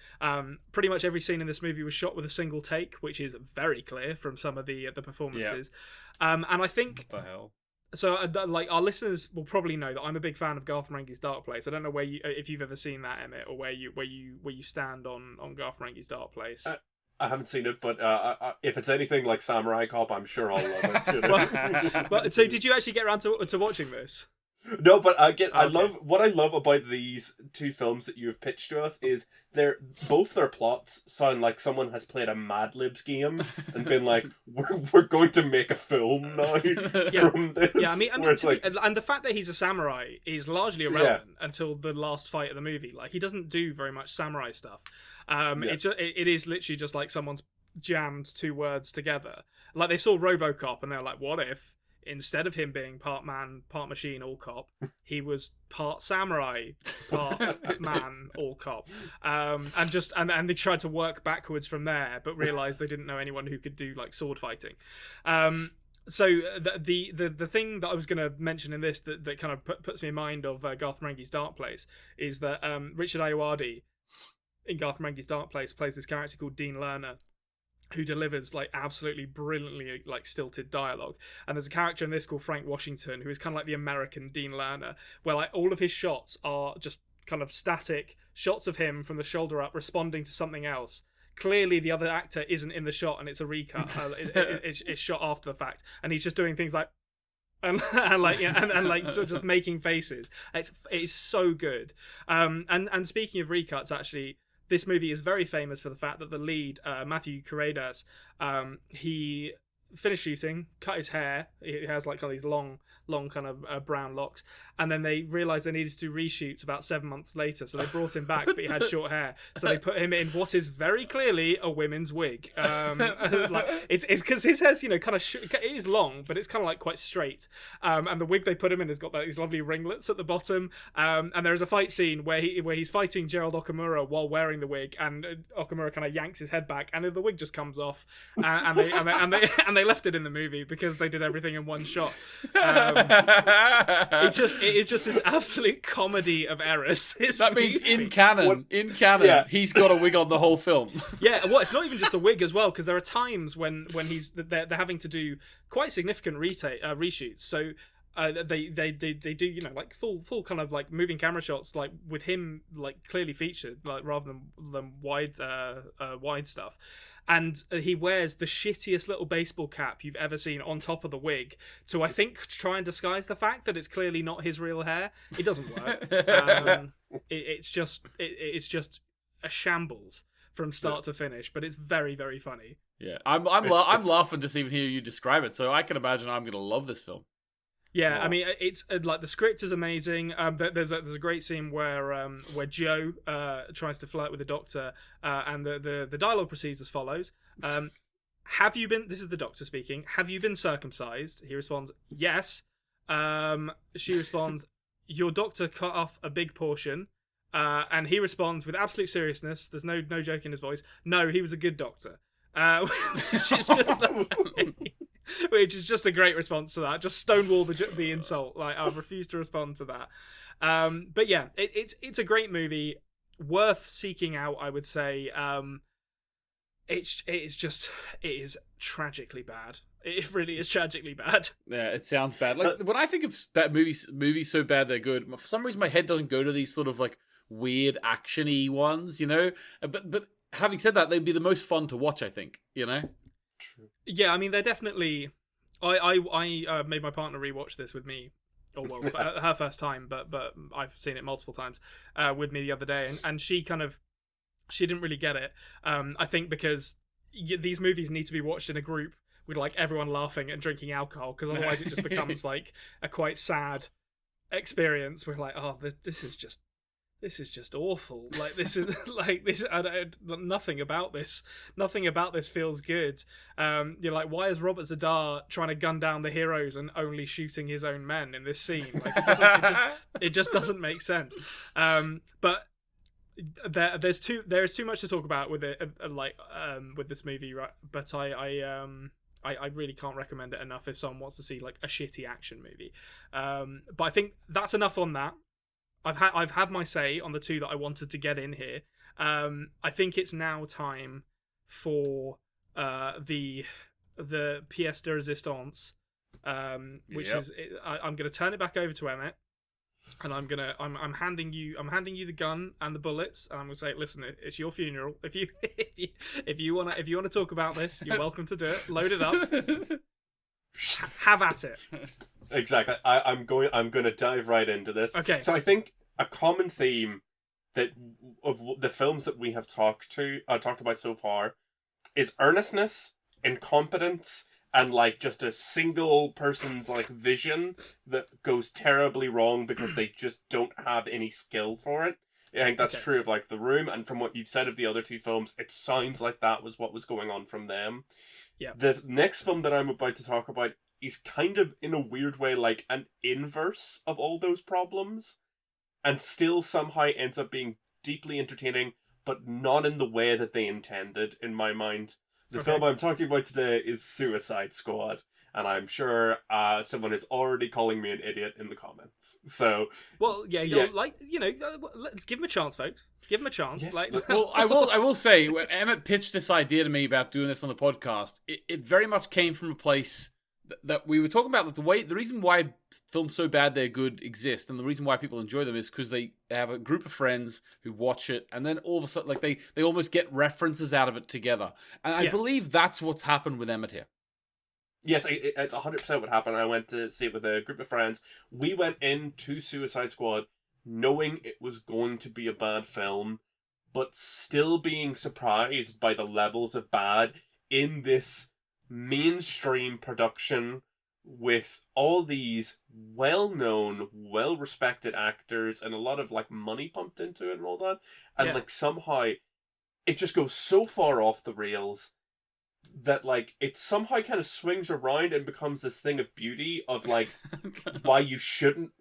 Pretty much every scene in this movie was shot with a single take, which is very clear from some of the performances. And I think What the hell? so. Like our listeners will probably know that I'm a big fan of Garth Marenghi's Dark Place. I don't know if you've ever seen that, Emmett, or where you stand on Garth Marenghi's Dark Place. I haven't seen it, but if it's anything like Samurai Cop, I'm sure I'll love it. You know? But so did you actually get around to watching this? No, but I love about these 2 films that you have pitched to us is both their plots sound like someone has played a Mad Libs game and been like, we're going to make a film now from this. Yeah, I mean, and the fact that he's a samurai is largely irrelevant until the last fight of the movie. Like he doesn't do very much samurai stuff. It is literally just like someone's jammed 2 words together. like they saw RoboCop and they were like, what if instead of him being part man, part machine, all cop, he was part samurai, part man, all cop, and they tried to work backwards from there, but realized they didn't know anyone who could do like sword fighting. So the thing that I was going to mention in this that kind of puts me in mind of Garth Marenghi's Dark Place is that Richard Ayoade in Garth Marenghi's Dark Place plays this character called Dean Lerner, who delivers like absolutely brilliantly like stilted dialogue. And there's a character in this called Frank Washington, who is kind of like the American Dean Lerner, where like all of his shots are just kind of static shots of him from the shoulder up responding to something else. Clearly the other actor isn't in the shot and it's a recut. It's shot after the fact, and he's just doing things like and like sort of just making faces. It's so good. And speaking of recuts, actually, this movie is very famous for the fact that the lead, Matthew Corredas, he finished shooting, cut his hair. He has like kind of these long kind of brown locks, and then they realised they needed to do reshoots about 7 months later, so they brought him back, but he had short hair, so they put him in what is very clearly a women's wig. Like, it's because his hair's kind of it is long, but it's kind of like quite straight, and the wig they put him in has got like these lovely ringlets at the bottom, and there is a fight scene where he's fighting Gerald Okamura while wearing the wig, and Okamura kind of yanks his head back, and the wig just comes off, and they left it in the movie because they did everything in one shot. It is just this absolute comedy of errors. That means in canon, he's got a wig on the whole film. Yeah, well, it's not even just a wig as well, because there are times when they're having to do quite significant reshoots. So they do like full kind of like moving camera shots, like with him like clearly featured, like rather than wide stuff. And he wears the shittiest little baseball cap you've ever seen on top of the wig to, I think, try and disguise the fact that it's clearly not his real hair. It doesn't work. It's just a shambles from start to finish, but it's very, very funny. Yeah, I'm laughing just even hear you describe it, so I can imagine I'm gonna love this film. Yeah, I mean, it's like the script is amazing. There's a great scene where Joe tries to flirt with the doctor, and the dialogue proceeds as follows: "Have you been?" This is the doctor speaking. "Have you been circumcised?" He responds, "Yes." She responds, "Your doctor cut off a big portion," and he responds with absolute seriousness. There's no joke in his voice. "No, he was a good doctor," which is just. Which is just a great response to that. Just stonewall the insult. Like, I refuse to respond to that. But yeah, it's a great movie, worth seeking out, I would say. It is tragically bad. It really is tragically bad. Yeah, it sounds bad. Like when I think of bad movies so bad they're good, for some reason my head doesn't go to these sort of like weird actiony ones, you know. But having said that, they'd be the most fun to watch, I think. You know. True. Yeah, I mean, they're definitely. I made my partner rewatch this with me, or well, her first time, but I've seen it multiple times with me the other day, and she didn't really get it. I think because these movies need to be watched in a group with like everyone laughing and drinking alcohol, because otherwise it just becomes like a quite sad experience. We're like, oh, this is just awful. Like this is like this. Nothing about this feels good. You're like, why is Robert Zadar trying to gun down the heroes and only shooting his own men in this scene? Like it just doesn't make sense. But there's too much to talk about with it, with this movie, right? But I really can't recommend it enough if someone wants to see like a shitty action movie. But I think that's enough on that. I've had my say on the two that I wanted to get in here. I think it's now time for the pièce de résistance, which is I'm going to turn it back over to Emmett, and I'm handing you the gun and the bullets, and I'm going to say, listen, it's your funeral. If you want to talk about this, you're welcome to do it. Load it up. Have at it. Exactly. I'm going to dive right into this. Okay. So I think a common theme that of the films that we have talked about so far is earnestness, incompetence, and like just a single person's like vision that goes terribly wrong because they just don't have any skill for it. I think that's Okay. true of like The Room, and from what you've said of the other two films, it sounds like that was what was going on from them. Yeah. The next film that I'm about to talk about is kind of, in a weird way, like an inverse of all those problems, and still somehow ends up being deeply entertaining, but not in the way that they intended, in my mind. The Okay. film I'm talking about today is Suicide Squad, and I'm sure someone is already calling me an idiot in the comments. So, Well, yeah, Yeah. like, let's give him a chance, folks. Give him a chance. Yes. Like, Well, I will say, when Emmett pitched this idea to me about doing this on the podcast, it very much came from a place that we were talking about, that the reason why films So Bad They're Good exist, and the reason why people enjoy them, is because they have a group of friends who watch it, and then all of a sudden, like, they almost get references out of it together. And I Yeah. believe that's what's happened with Emmett here. yes, it's 100% what happened. I went to see it with a group of friends. We went into Suicide Squad knowing it was going to be a bad film, but still being surprised by the levels of bad in this mainstream production with all these well-known, well-respected actors and a lot of like money pumped into it and all that, and Yeah. like somehow it just goes so far off the rails that like it somehow kind of swings around and becomes this thing of beauty of like why you shouldn't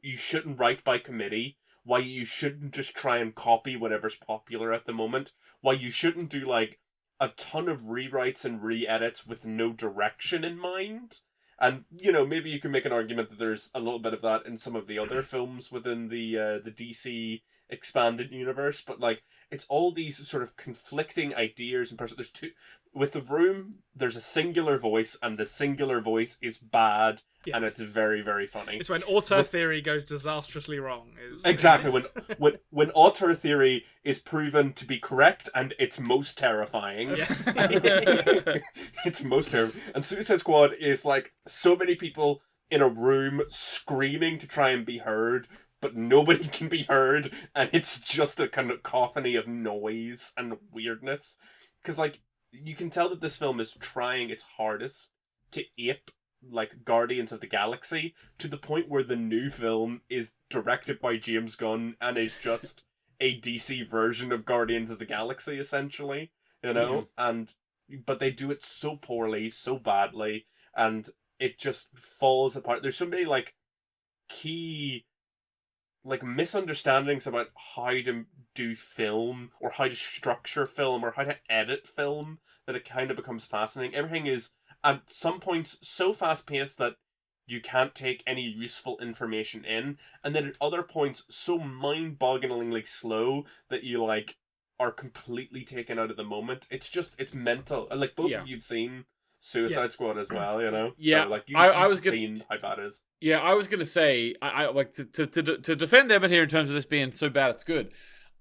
write by committee, why you shouldn't just try and copy whatever's popular at the moment, why you shouldn't do like a ton of rewrites and re-edits with no direction in mind. And maybe you can make an argument that there's a little bit of that in some of the other films within the DC expanded universe, but like it's all these sort of conflicting ideas and there's two. With The Room, there's a singular voice, and the singular voice is bad, Yeah. and it's very, very funny. it's when auteur theory goes disastrously wrong. Exactly, when auteur theory is proven to be correct, and it's most terrifying. Yeah. It's most terrifying. And Suicide Squad is like so many people in a room screaming to try and be heard, but nobody can be heard, and it's just a kind of cacophony of noise and weirdness. Because, like, you can tell that this film is trying its hardest to ape like Guardians of the Galaxy, to the point where the new film is directed by James Gunn and is just a DC version of Guardians of the Galaxy, essentially, but they do it so poorly, so badly, and it just falls apart. There's so many like key like misunderstandings about how to do film, or how to structure film, or how to edit film, that it kind of becomes fascinating. Everything is at some points so fast paced that you can't take any useful information in, and then at other points so mind-bogglingly slow that you like are completely taken out of the moment. It's mental. And like both Yeah. of you've seen Suicide Squad as well, Yeah, So, like I you've was gonna- seen how bad it is. Yeah, I was gonna say, I like to defend Emmett here in terms of this being so bad it's good.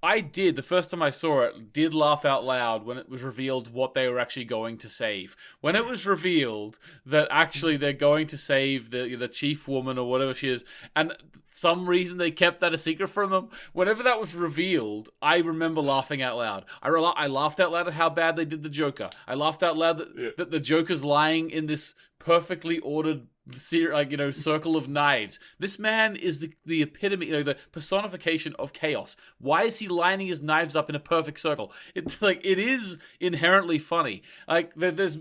I did, the first time I saw it, did laugh out loud when it was revealed what they were actually going to save. When it was revealed that actually they're going to save the chief woman or whatever she is, and some reason they kept that a secret from them, whenever that was revealed, I remember laughing out loud. I laughed out loud at how bad they did the Joker. I laughed out loud that the Joker's lying in this perfectly ordered circle of knives. This man is the epitome, the personification of chaos. Why is he lining his knives up in a perfect circle? It's like, it is inherently funny. Like there's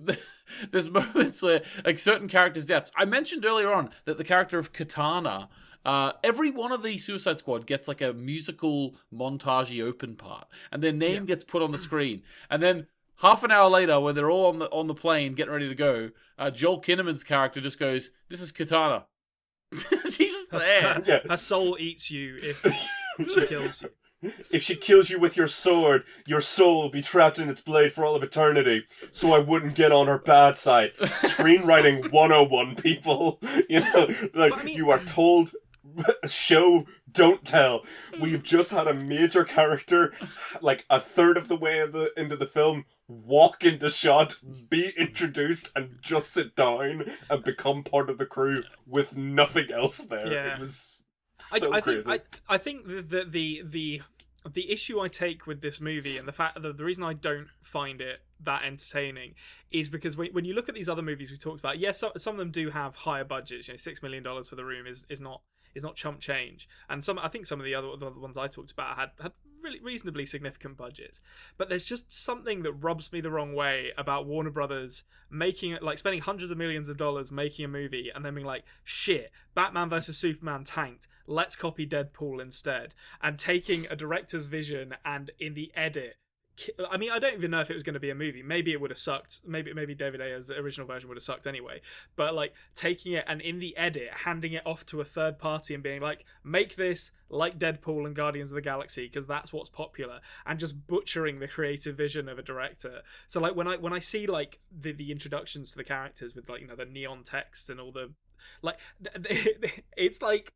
moments where like certain characters' deaths. I mentioned earlier on that the character of Katana, every one of the Suicide Squad gets like a musical montage open part, and their name gets put on the screen, and then half an hour later, when they're all on the plane getting ready to go, Joel Kinnaman's character just goes, "This is Katana." She's there. Yeah. Her soul eats you if she kills you. If she kills you with your sword, your soul will be trapped in its blade for all of eternity. So I wouldn't get on her bad side. Screenwriting 101, people. You are told, show, don't tell. We've just had a major character, like a third of the way into the film, walk into shot, be introduced, and just sit down and become part of the crew with nothing else there. Yeah. It was so crazy. I think the issue I take with this movie, and the fact that the reason I don't find it that entertaining, is because when you look at these other movies we talked about, yes, some of them do have higher budgets. $6 million for The Room is not is not chump change. And I think some of the other ones I talked about had really reasonably significant budgets. But there's just something that rubs me the wrong way about Warner Brothers making it, like, spending hundreds of millions of dollars making a movie and then being like, shit, Batman versus Superman tanked, let's copy Deadpool instead, and taking a director's vision and in the edit, I mean, I don't even know if it was going to be a movie. Maybe it would have sucked. Maybe David Ayer's original version would have sucked anyway. But like taking it and in the edit, handing it off to a third party and being like, make this like Deadpool and Guardians of the Galaxy because that's what's popular, and just butchering the creative vision of a director. So like when I see like the introductions to the characters with, like, you know, the neon text and all the, like, it's like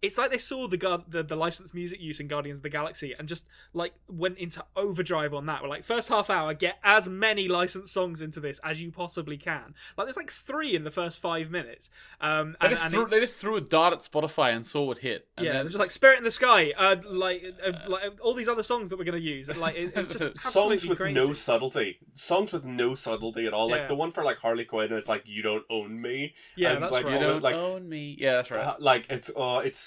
they saw the licensed music use in Guardians of the Galaxy and just like went into overdrive on that. We're like, first half hour, get as many licensed songs into this as you possibly can. Like, there's like 3 in the first 5 minutes. They just threw a dart at Spotify and saw what hit. And they're just like Spirit in the Sky, like all these other songs that we're going to use. Like, it's just absolutely songs with crazy. Songs with no subtlety at all. Like the one for like Harley Quinn is like, "You Don't Own Me." Yeah, and, that's like, right. You don't own me. Yeah, that's right. Like it's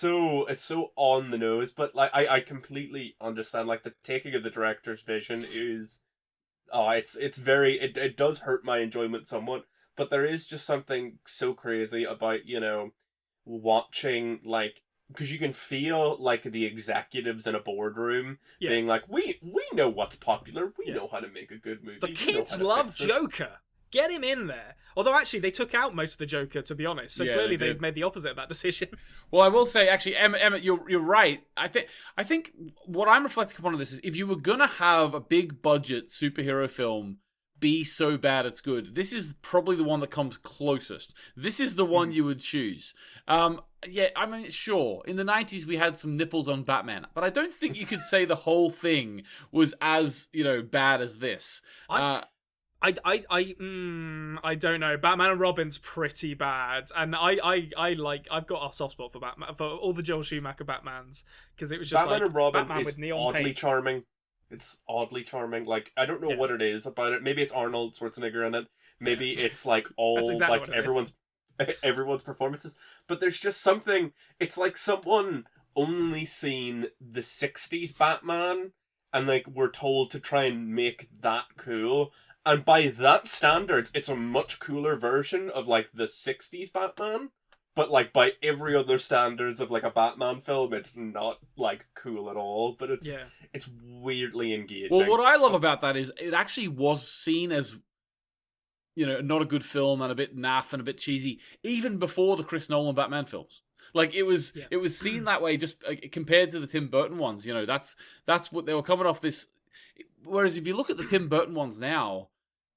so on the nose, but like I completely understand. Like the taking of the director's vision is, it's very, it does hurt my enjoyment somewhat. But there is just something so crazy about, you know, watching, like, because you can feel like the executives in a boardroom being like, we know what's popular, we know how to make a good movie. The kids love Joker. Get him in there. Although, actually, they took out most of the Joker, to be honest. So clearly they've made the opposite of that decision. Well, I will say, actually, Emmett, you're right. I think what I'm reflecting upon this is, if you were gonna have a big budget superhero film be so bad it's good, this is probably the one that comes closest. This is the one you would choose. Yeah, I mean, sure, in the 90s we had some nipples on Batman, but I don't think you could say the whole thing was as, you know, bad as this. I don't know. Batman and Robin's pretty bad, and I've got a soft spot for Batman, for all the Joel Schumacher Batmans, because it was just Batman like and Robin Batman is with neon oddly paint. charming. It's oddly charming. Like, I don't know what it is about it. Maybe it's Arnold Schwarzenegger in it. Maybe it's like all exactly like everyone's performances. But there's just something. It's like someone only seen the '60s Batman, and like we're told to try and make that cool. And by that standards, it's a much cooler version of like the '60s Batman. But like by every other standards of like a Batman film, it's not like cool at all. But it's weirdly engaging. Well, what I love about that is it actually was seen as, you know, not a good film and a bit naff and a bit cheesy even before the Chris Nolan Batman films. Like it was seen that way just compared to the Tim Burton ones. You know, that's what they were coming off this. Whereas if you look at the Tim Burton ones now,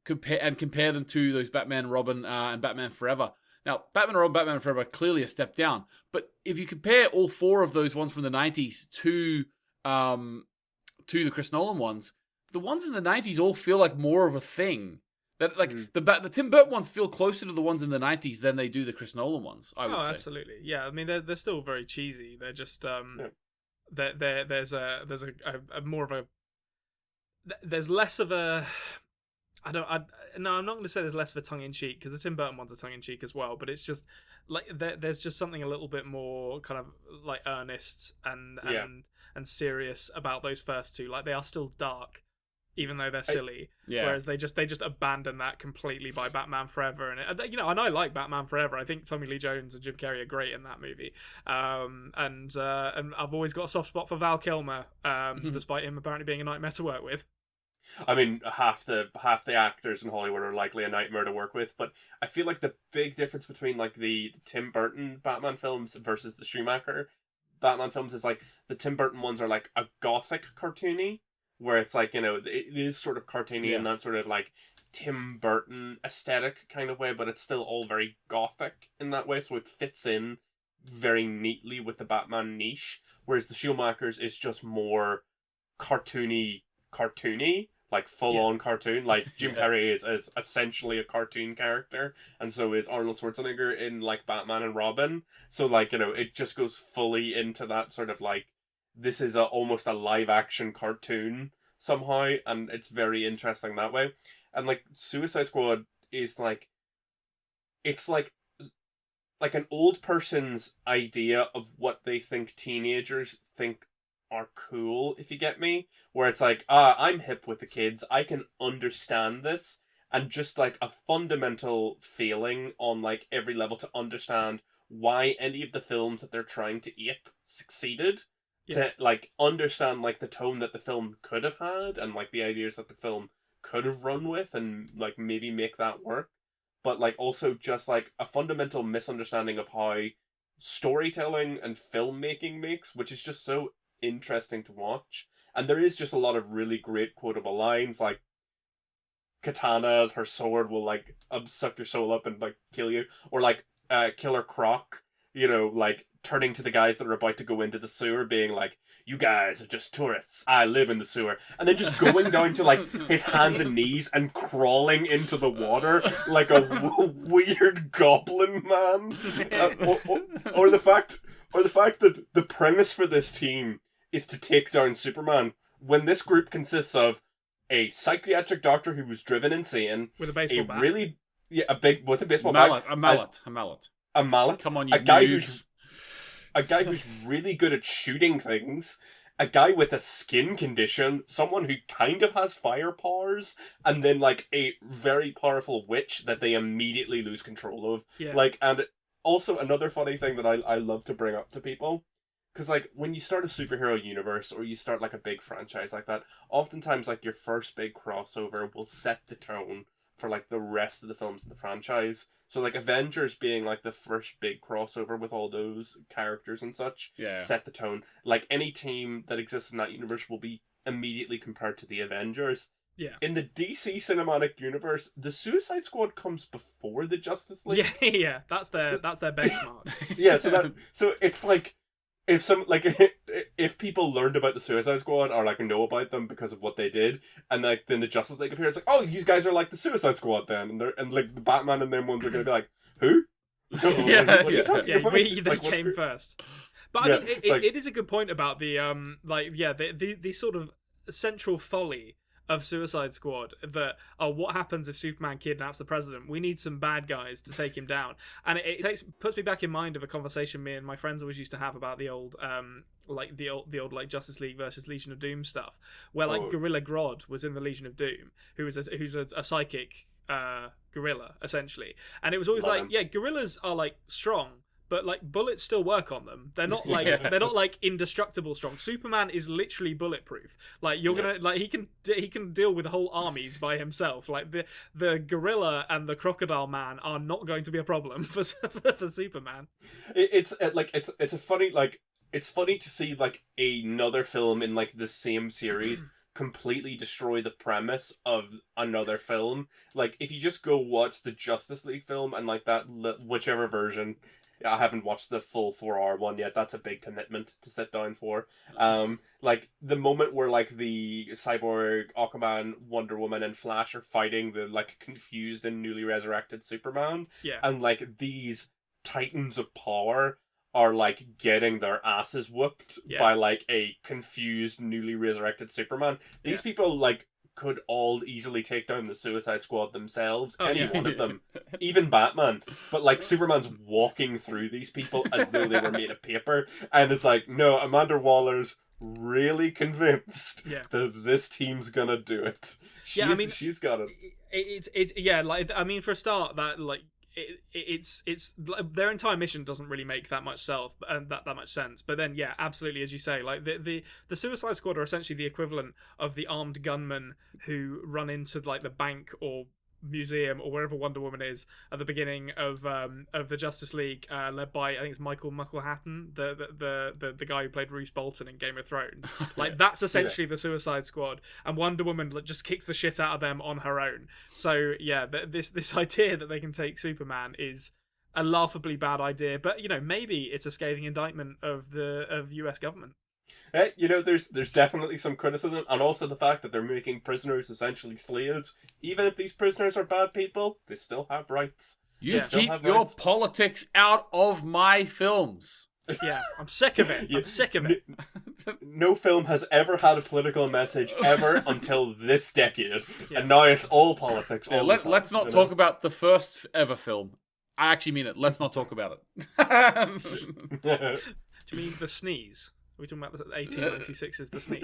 compare them to those Batman, Robin, and Batman Forever. Now, Batman, Robin, Batman Forever are clearly a step down. But if you compare all 4 of those ones from the 90s to the Chris Nolan ones, the ones in the 90s all feel like more of a thing. That like the Tim Burton ones feel closer to the ones in the 90s than they do the Chris Nolan ones, I would say. Absolutely. Yeah, I mean they're still very cheesy. They're just there's more of a, there's less of a, I'm not going to say there's less of a tongue-in-cheek, because the Tim Burton ones are tongue-in-cheek as well, but it's just like there's just something a little bit more kind of like earnest and serious about those first 2. Like, they are still dark, even though they're silly. Whereas they just abandon that completely by Batman Forever, and you know, and I like Batman Forever. I think Tommy Lee Jones and Jim Carrey are great in that movie. And I've always got a soft spot for Val Kilmer, despite him apparently being a nightmare to work with. I mean, half the actors in Hollywood are likely a nightmare to work with, but I feel like the big difference between like the Tim Burton Batman films versus the Schumacher Batman films is like the Tim Burton ones are like a gothic cartoony, where it's like, you know, it is sort of cartoony in that sort of like Tim Burton aesthetic kind of way, but it's still all very gothic in that way, so it fits in very neatly with the Batman niche, whereas the Schumachers is just more cartoony, like full-on cartoon. Like Jim Carrey is essentially a cartoon character, and so is Arnold Schwarzenegger in like Batman and Robin. So like, you know, it just goes fully into that sort of like, this is almost a live-action cartoon somehow, and it's very interesting that way. And like Suicide Squad is like, it's like like an old person's idea of what they think teenagers think are cool, if you get me. Where it's like, I'm hip with the kids, I can understand this, and just like a fundamental feeling on like every level to understand why any of the films that they're trying to ape succeeded. Yeah. To like understand like the tone that the film could have had and like the ideas that the film could have run with and like maybe make that work. But like also just like a fundamental misunderstanding of how storytelling and filmmaking makes, which is just so interesting to watch. And there is just a lot of really great quotable lines, like Katana's, her sword will like suck your soul up and like kill you, or like Killer Croc, you know, like turning to the guys that are about to go into the sewer, being like, "You guys are just tourists. I live in the sewer," and then just going down to like his hands and knees and crawling into the water like a weird goblin man, or the fact that the premise for this team is to take down Superman when this group consists of a psychiatric doctor who was driven insane with a baseball bat. With a baseball bat, a mallet. A mallet. Come on, you a guy noobs. a guy who's really good at shooting things, a guy with a skin condition, someone who kind of has fire powers, and then like a very powerful witch that they immediately lose control of. Yeah. Like, and also another funny thing that I love to bring up to people, because like when you start a superhero universe or you start like a big franchise like that, oftentimes like your first big crossover will set the tone for like the rest of the films in the franchise. So like Avengers being like the first big crossover with all those characters and such, set the tone. Like any team that exists in that universe will be immediately compared to the Avengers. Yeah. In the DC cinematic universe, the Suicide Squad comes before the Justice League. Yeah, that's their benchmark. Yeah, so it's like if people learned about the Suicide Squad or like know about them because of what they did, and like then the Justice League appears, like, oh, you guys are like the Suicide Squad then, and like the Batman and them ones are gonna be like, who? They came first. But I mean, it is a good point about the the sort of central folly of Suicide Squad, that what happens if Superman kidnaps the president? We need some bad guys to take him down. And it puts me back in mind of a conversation me and my friends always used to have about the old like Justice League versus Legion of Doom stuff, where like Gorilla Grodd was in the Legion of Doom, who's a psychic gorilla essentially, and it was always gorillas are like strong, but like bullets still work on them. They're not like they're not like indestructible strong. Superman is literally bulletproof. Like you're gonna like he can deal with whole armies by himself. Like the gorilla and the crocodile man are not going to be a problem for Superman. It's a funny it's funny to see like another film in like the same series completely destroy the premise of another film. Like if you just go watch the Justice League film and like that whichever version. I haven't watched the full 4-hour one yet. That's a big commitment to sit down for. Like the moment where like the Cyborg, Aquaman, Wonder Woman, and Flash are fighting the like confused and newly resurrected Superman. Yeah. And like these titans of power are like getting their asses whooped by like a confused, newly resurrected Superman. These people like could all easily take down the Suicide Squad themselves. Any one of them. Even Batman. But like Superman's walking through these people as though they were made of paper. And it's like, no, Amanda Waller's really convinced that this team's gonna do it. She's got it. For a start, that like it's their entire mission doesn't really make that much sense. But then absolutely, as you say, like the Suicide Squad are essentially the equivalent of the armed gunmen who run into like the bank or museum or wherever Wonder Woman is at the beginning of the Justice League, led by I think it's Michael Hatton, the guy who played Roose Bolton in Game of Thrones. Like that's essentially the Suicide Squad, and Wonder Woman just kicks the shit out of them on her own. So this idea that they can take Superman is a laughably bad idea, but maybe it's a scathing indictment of US government. There's definitely some criticism, and also the fact that they're making prisoners essentially slaves. Even if these prisoners are bad people, they still have rights. You keep your politics out of my films. Yeah, I'm sick of it. I'm sick of it. No film has ever had a political message ever until this decade, and now it's all politics. Let's not talk about the first ever film. I actually mean it. Let's not talk about it. Do you mean the sneeze? Are we talking about the 1896 is the sneeze?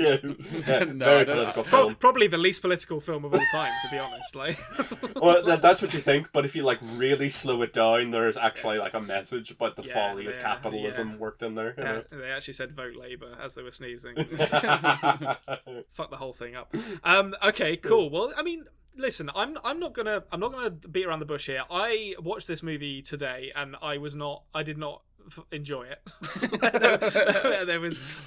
Yeah, No, very I don't- political film. Probably the least political film of all time, to be honest. Like, Well, that's what you think, but if you like really slow it down, there's actually like a message about the folly of capitalism worked in there. You know? they actually said vote Labour as they were sneezing. Fuck the whole thing up. Okay, cool. Well, I mean, listen, I'm not gonna beat around the bush here. I watched this movie today, and I did not enjoy it.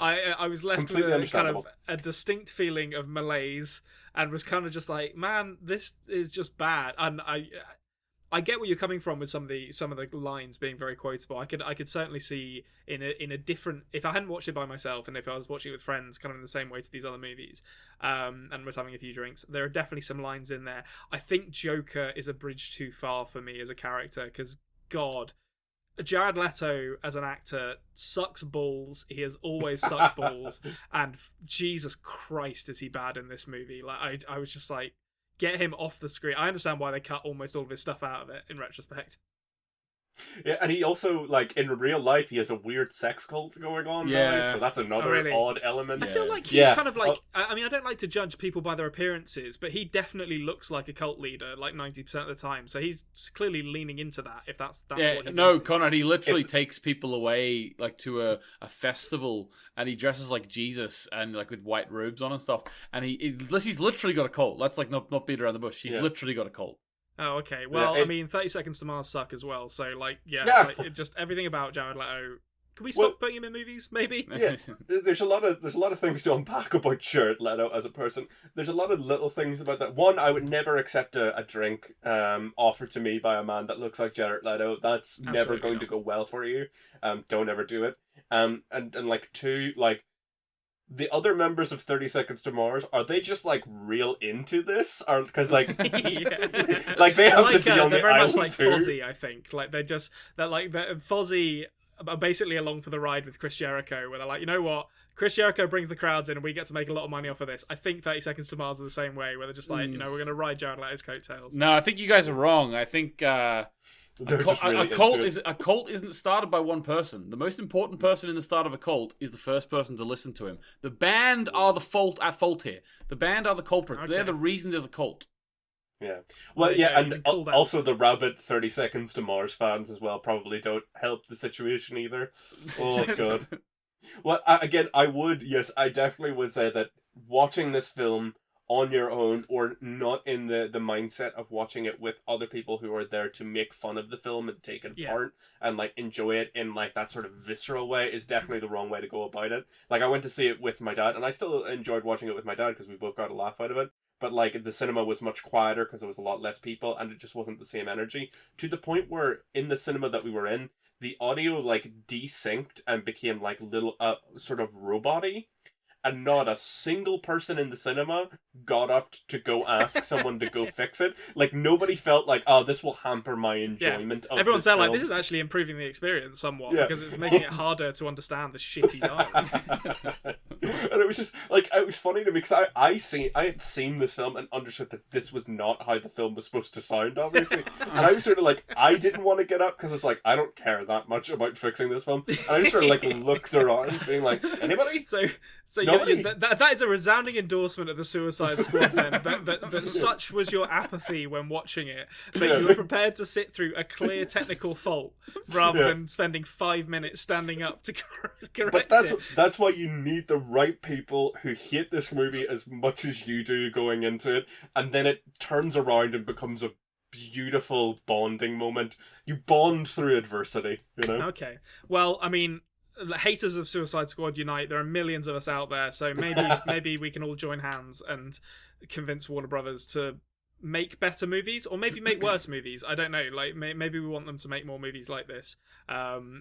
I was left Completely with kind of understandable. a distinct feeling of malaise, and was kind of just like, man, this is just bad. And I get where you're coming from with some of the lines being very quotable. I could certainly see in a different, if I hadn't watched it by myself and if I was watching it with friends, kind of in the same way to these other movies, and was having a few drinks, there are definitely some lines in there. I think Joker is a bridge too far for me as a character, because God, Jared Leto as an actor sucks balls. He has always sucked balls, and Jesus Christ, is he bad in this movie? Like I was just like, get him off the screen. I understand why they cut almost all of his stuff out of it in retrospect. Yeah, and he also, like, in real life, he has a weird sex cult going on now, so that's another really? odd element. I feel like he's kind of like, I mean, I don't like to judge people by their appearances, but he definitely looks like a cult leader like 90% of the time, so he's clearly leaning into that, if that's what he's into. Conrad, he literally takes people away like to a festival, and he dresses like Jesus and like with white robes on and stuff, and he's literally got a cult. Let's like not beat around the bush. He's literally got a cult. Oh, okay. Well, I mean, 30 Seconds to Mars suck as well. So, like, just everything about Jared Leto. Can we stop putting him in movies, maybe? Yeah, there's a lot of things to unpack about Jared Leto as a person. There's a lot of little things about that. One, I would never accept a drink offered to me by a man that looks like Jared Leto. That's never going to go well for you. Don't ever do it. And like, two, like, the other members of 30 Seconds to Mars, are they just like real into this? Or because like, like they have to be on the very island much like too. Fozzy, I think. Like Fozzy are basically along for the ride with Chris Jericho, where they're like, you know what, Chris Jericho brings the crowds in, and we get to make a lot of money off of this. I think 30 Seconds to Mars are the same way, where they're just like, you know, we're going to ride Jared Leto's coattails. No, I think you guys are wrong. I think Really a cult isn't started by one person. The most important person in the start of a cult is the first person to listen to him. The band are at fault here. The band are the culprits. Okay. They're the reason there's a cult. Yeah. Well, yeah, and also the rabid 30 Seconds to Mars fans as well probably don't help the situation either. Oh, God. Well, I definitely would say that watching this film on your own, or not in the mindset of watching it with other people who are there to make fun of the film and take it apart and like enjoy it in like that sort of visceral way, is definitely the wrong way to go about it. Like, I went to see it with my dad, and I still enjoyed watching it with my dad because we both got a laugh out of it. But like, the cinema was much quieter because there was a lot less people, and it just wasn't the same energy, to the point where in the cinema that we were in, the audio like desynced and became like little sort of robot-y. And not a single person in the cinema got up to go ask someone to go fix it. Like, nobody felt like, oh, this will hamper my enjoyment of Everyone this said, film. like, this is actually improving the experience somewhat, because it's making it harder to understand the shitty dialogue. And it was just, like, it was funny to me, because I had seen this film and understood that this was not how the film was supposed to sound, obviously. And I was sort of like, I didn't want to get up, because it's like, I don't care that much about fixing this film. And I just sort of, like, looked around, being like, anybody? So that is a resounding endorsement of the Suicide Squad, then, that such was your apathy when watching it, that you were prepared to sit through a clear technical fault rather than spending 5 minutes standing up to correct it. That's why you need the right people who hate this movie as much as you do going into it, and then it turns around and becomes a beautiful bonding moment. You bond through adversity, you know? Okay. Well, I mean, the haters of Suicide Squad unite. There are millions of us out there, so maybe we can all join hands and convince Warner Brothers to make better movies, or maybe make worse movies. I don't know. Like, maybe we want them to make more movies like this.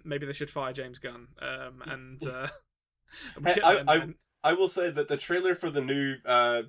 Maybe they should fire James Gunn. I will say that the trailer for the new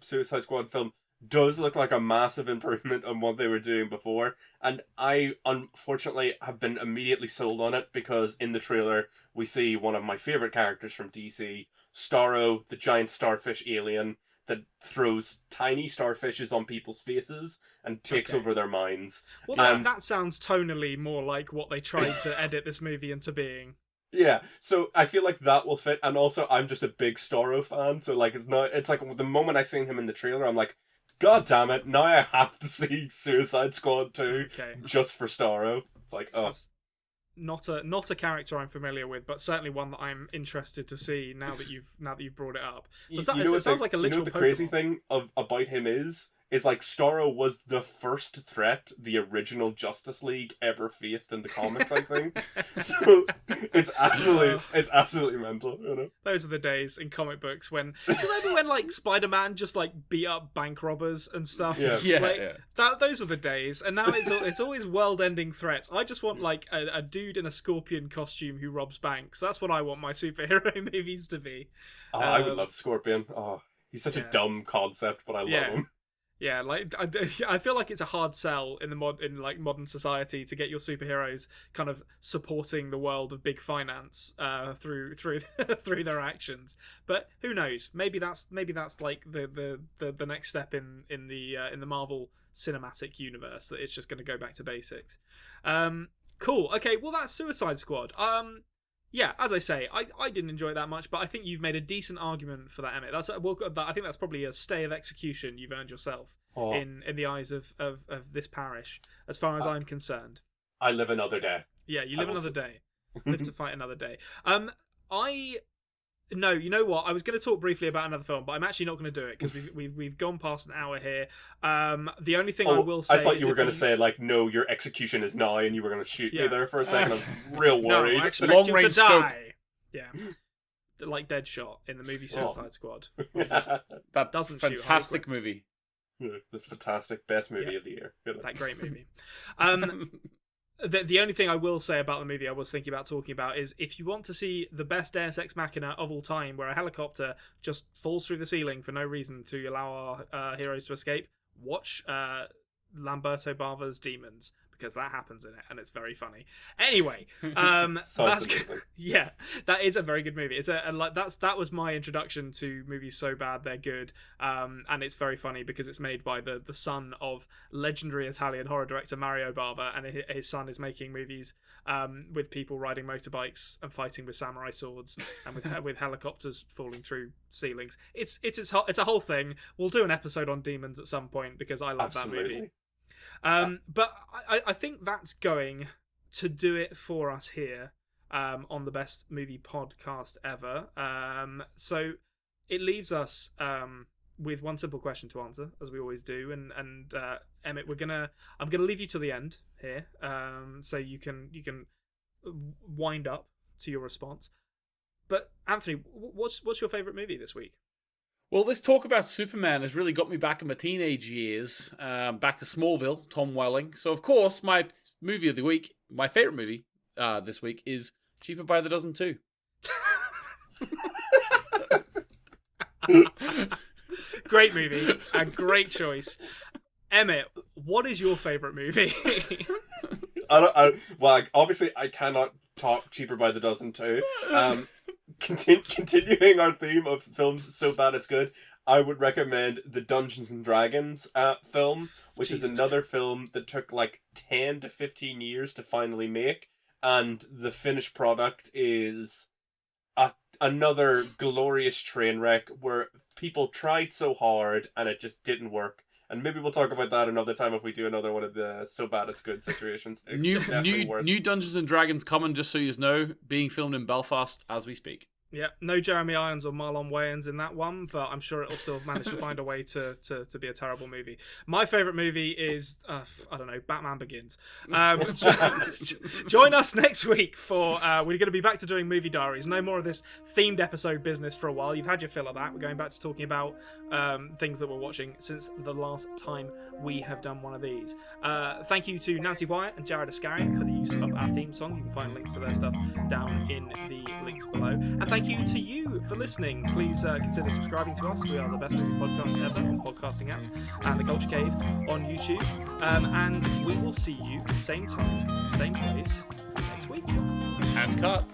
Suicide Squad film does look like a massive improvement on what they were doing before, and I unfortunately have been immediately sold on it, because in the trailer we see one of my favourite characters from DC, Starro, the giant starfish alien, that throws tiny starfishes on people's faces and takes Okay. over their minds. Well, And- that sounds tonally more like what they tried to edit this movie into being. Yeah, so I feel like that will fit, and also I'm just a big Starro fan, so like it's like the moment I seen him in the trailer, I'm like, God damn it, now I have to see Suicide Squad 2 Okay. just for Starro. It's like, oh, That's not a character I'm familiar with, but certainly one that I'm interested to see now that you've brought it up. But it sounds like a literal the crazy Pokemon. thing about him is like Starro was the first threat the original Justice League ever faced in the comics, I think. So it's absolutely mental, you know. Those are the days in comic books when do you remember when like Spider-Man just like beat up bank robbers and stuff? Yeah. Yeah, Like, yeah. those are the days, and now it's always world-ending threats. I just want like a dude in a scorpion costume who robs banks. That's what I want my superhero movies to be. Oh, I would love Scorpion. Oh, he's such Yeah. a dumb concept, but I love Yeah. him. Yeah, like I feel like it's a hard sell in modern society to get your superheroes kind of supporting the world of big finance through through their actions. But who knows? Maybe that's like the next step in the Marvel cinematic universe, that it's just going to go back to basics. Cool. Okay. Well, that's Suicide Squad. Yeah, as I say, I didn't enjoy it that much, but I think you've made a decent argument for that, Emmett. I think that's probably a stay of execution you've earned yourself in the eyes of this parish, as far as I'm concerned. I live another day. Yeah, you live another day. Live to fight another day. No, you know what? I was going to talk briefly about another film, but I'm actually not going to do it because we've gone past an hour here. The only thing I will say, I thought is you were if going to say like, no, your execution is now, and you were going to shoot me Yeah. there for a second. I'm real worried. No, I expect long you range to die. Yeah, like Deadshot in the movie Suicide Squad. That Doesn't shoot fantastic movie. The fantastic best movie of the year. That great movie. The only thing I will say about the movie I was thinking about talking about is, if you want to see the best Deus Ex Machina of all time, where a helicopter just falls through the ceiling for no reason to allow our heroes to escape, watch Lamberto Bava's Demons, because that happens in it and it's very funny. Anyway, that's amazing. yeah, that is a very good movie. It's that was my introduction to movies so bad they're good, and it's very funny because it's made by the son of legendary Italian horror director Mario Bava, and his son is making movies with people riding motorbikes and fighting with samurai swords and with helicopters falling through ceilings. It's a whole thing. We'll do an episode on Demons at some point because I love that movie. But I think that's going to do it for us here on the Best Movie Podcast Ever. So it leaves us with one simple question to answer, as we always do. And Emmett, I'm gonna leave you to the end here, so you can wind up to your response. But Anthony, what's your favourite movie this week? Well, this talk about Superman has really got me back in my teenage years, back to Smallville, Tom Welling. So, of course, my movie of the week, my favourite movie this week, is Cheaper by the Dozen 2. Great movie, a great choice. Emmett, what is your favourite movie? Obviously I cannot talk Cheaper by the Dozen 2. Continuing our theme of films so bad it's good, I would recommend the Dungeons and Dragons film, which is another film that took like 10 to 15 years to finally make, and the finished product is another glorious train wreck where people tried so hard and it just didn't work. And maybe we'll talk about that another time if we do another one of the so bad it's good situations. New Dungeons and Dragons coming, just so you know, being filmed in Belfast as we speak. Yeah, no Jeremy Irons or Marlon Wayans in that one, but I'm sure it'll still manage to find a way to be a terrible movie. My favourite movie is, I don't know, Batman Begins. Join us next week for, we're going to be back to doing movie diaries. No more of this themed episode business for a while. You've had your fill of that. We're going back to talking about things that we're watching since the last time we have done one of these. Thank you to Nancy Wyatt and Jared Iscariot for the use of our theme song. You can find links to their stuff down in the links below. And thank you to you for listening. Please consider subscribing to us. We are the Best Movie Podcast Ever on podcasting apps and The Culture Cave on YouTube. And we will see you same time, same place next week. And cut.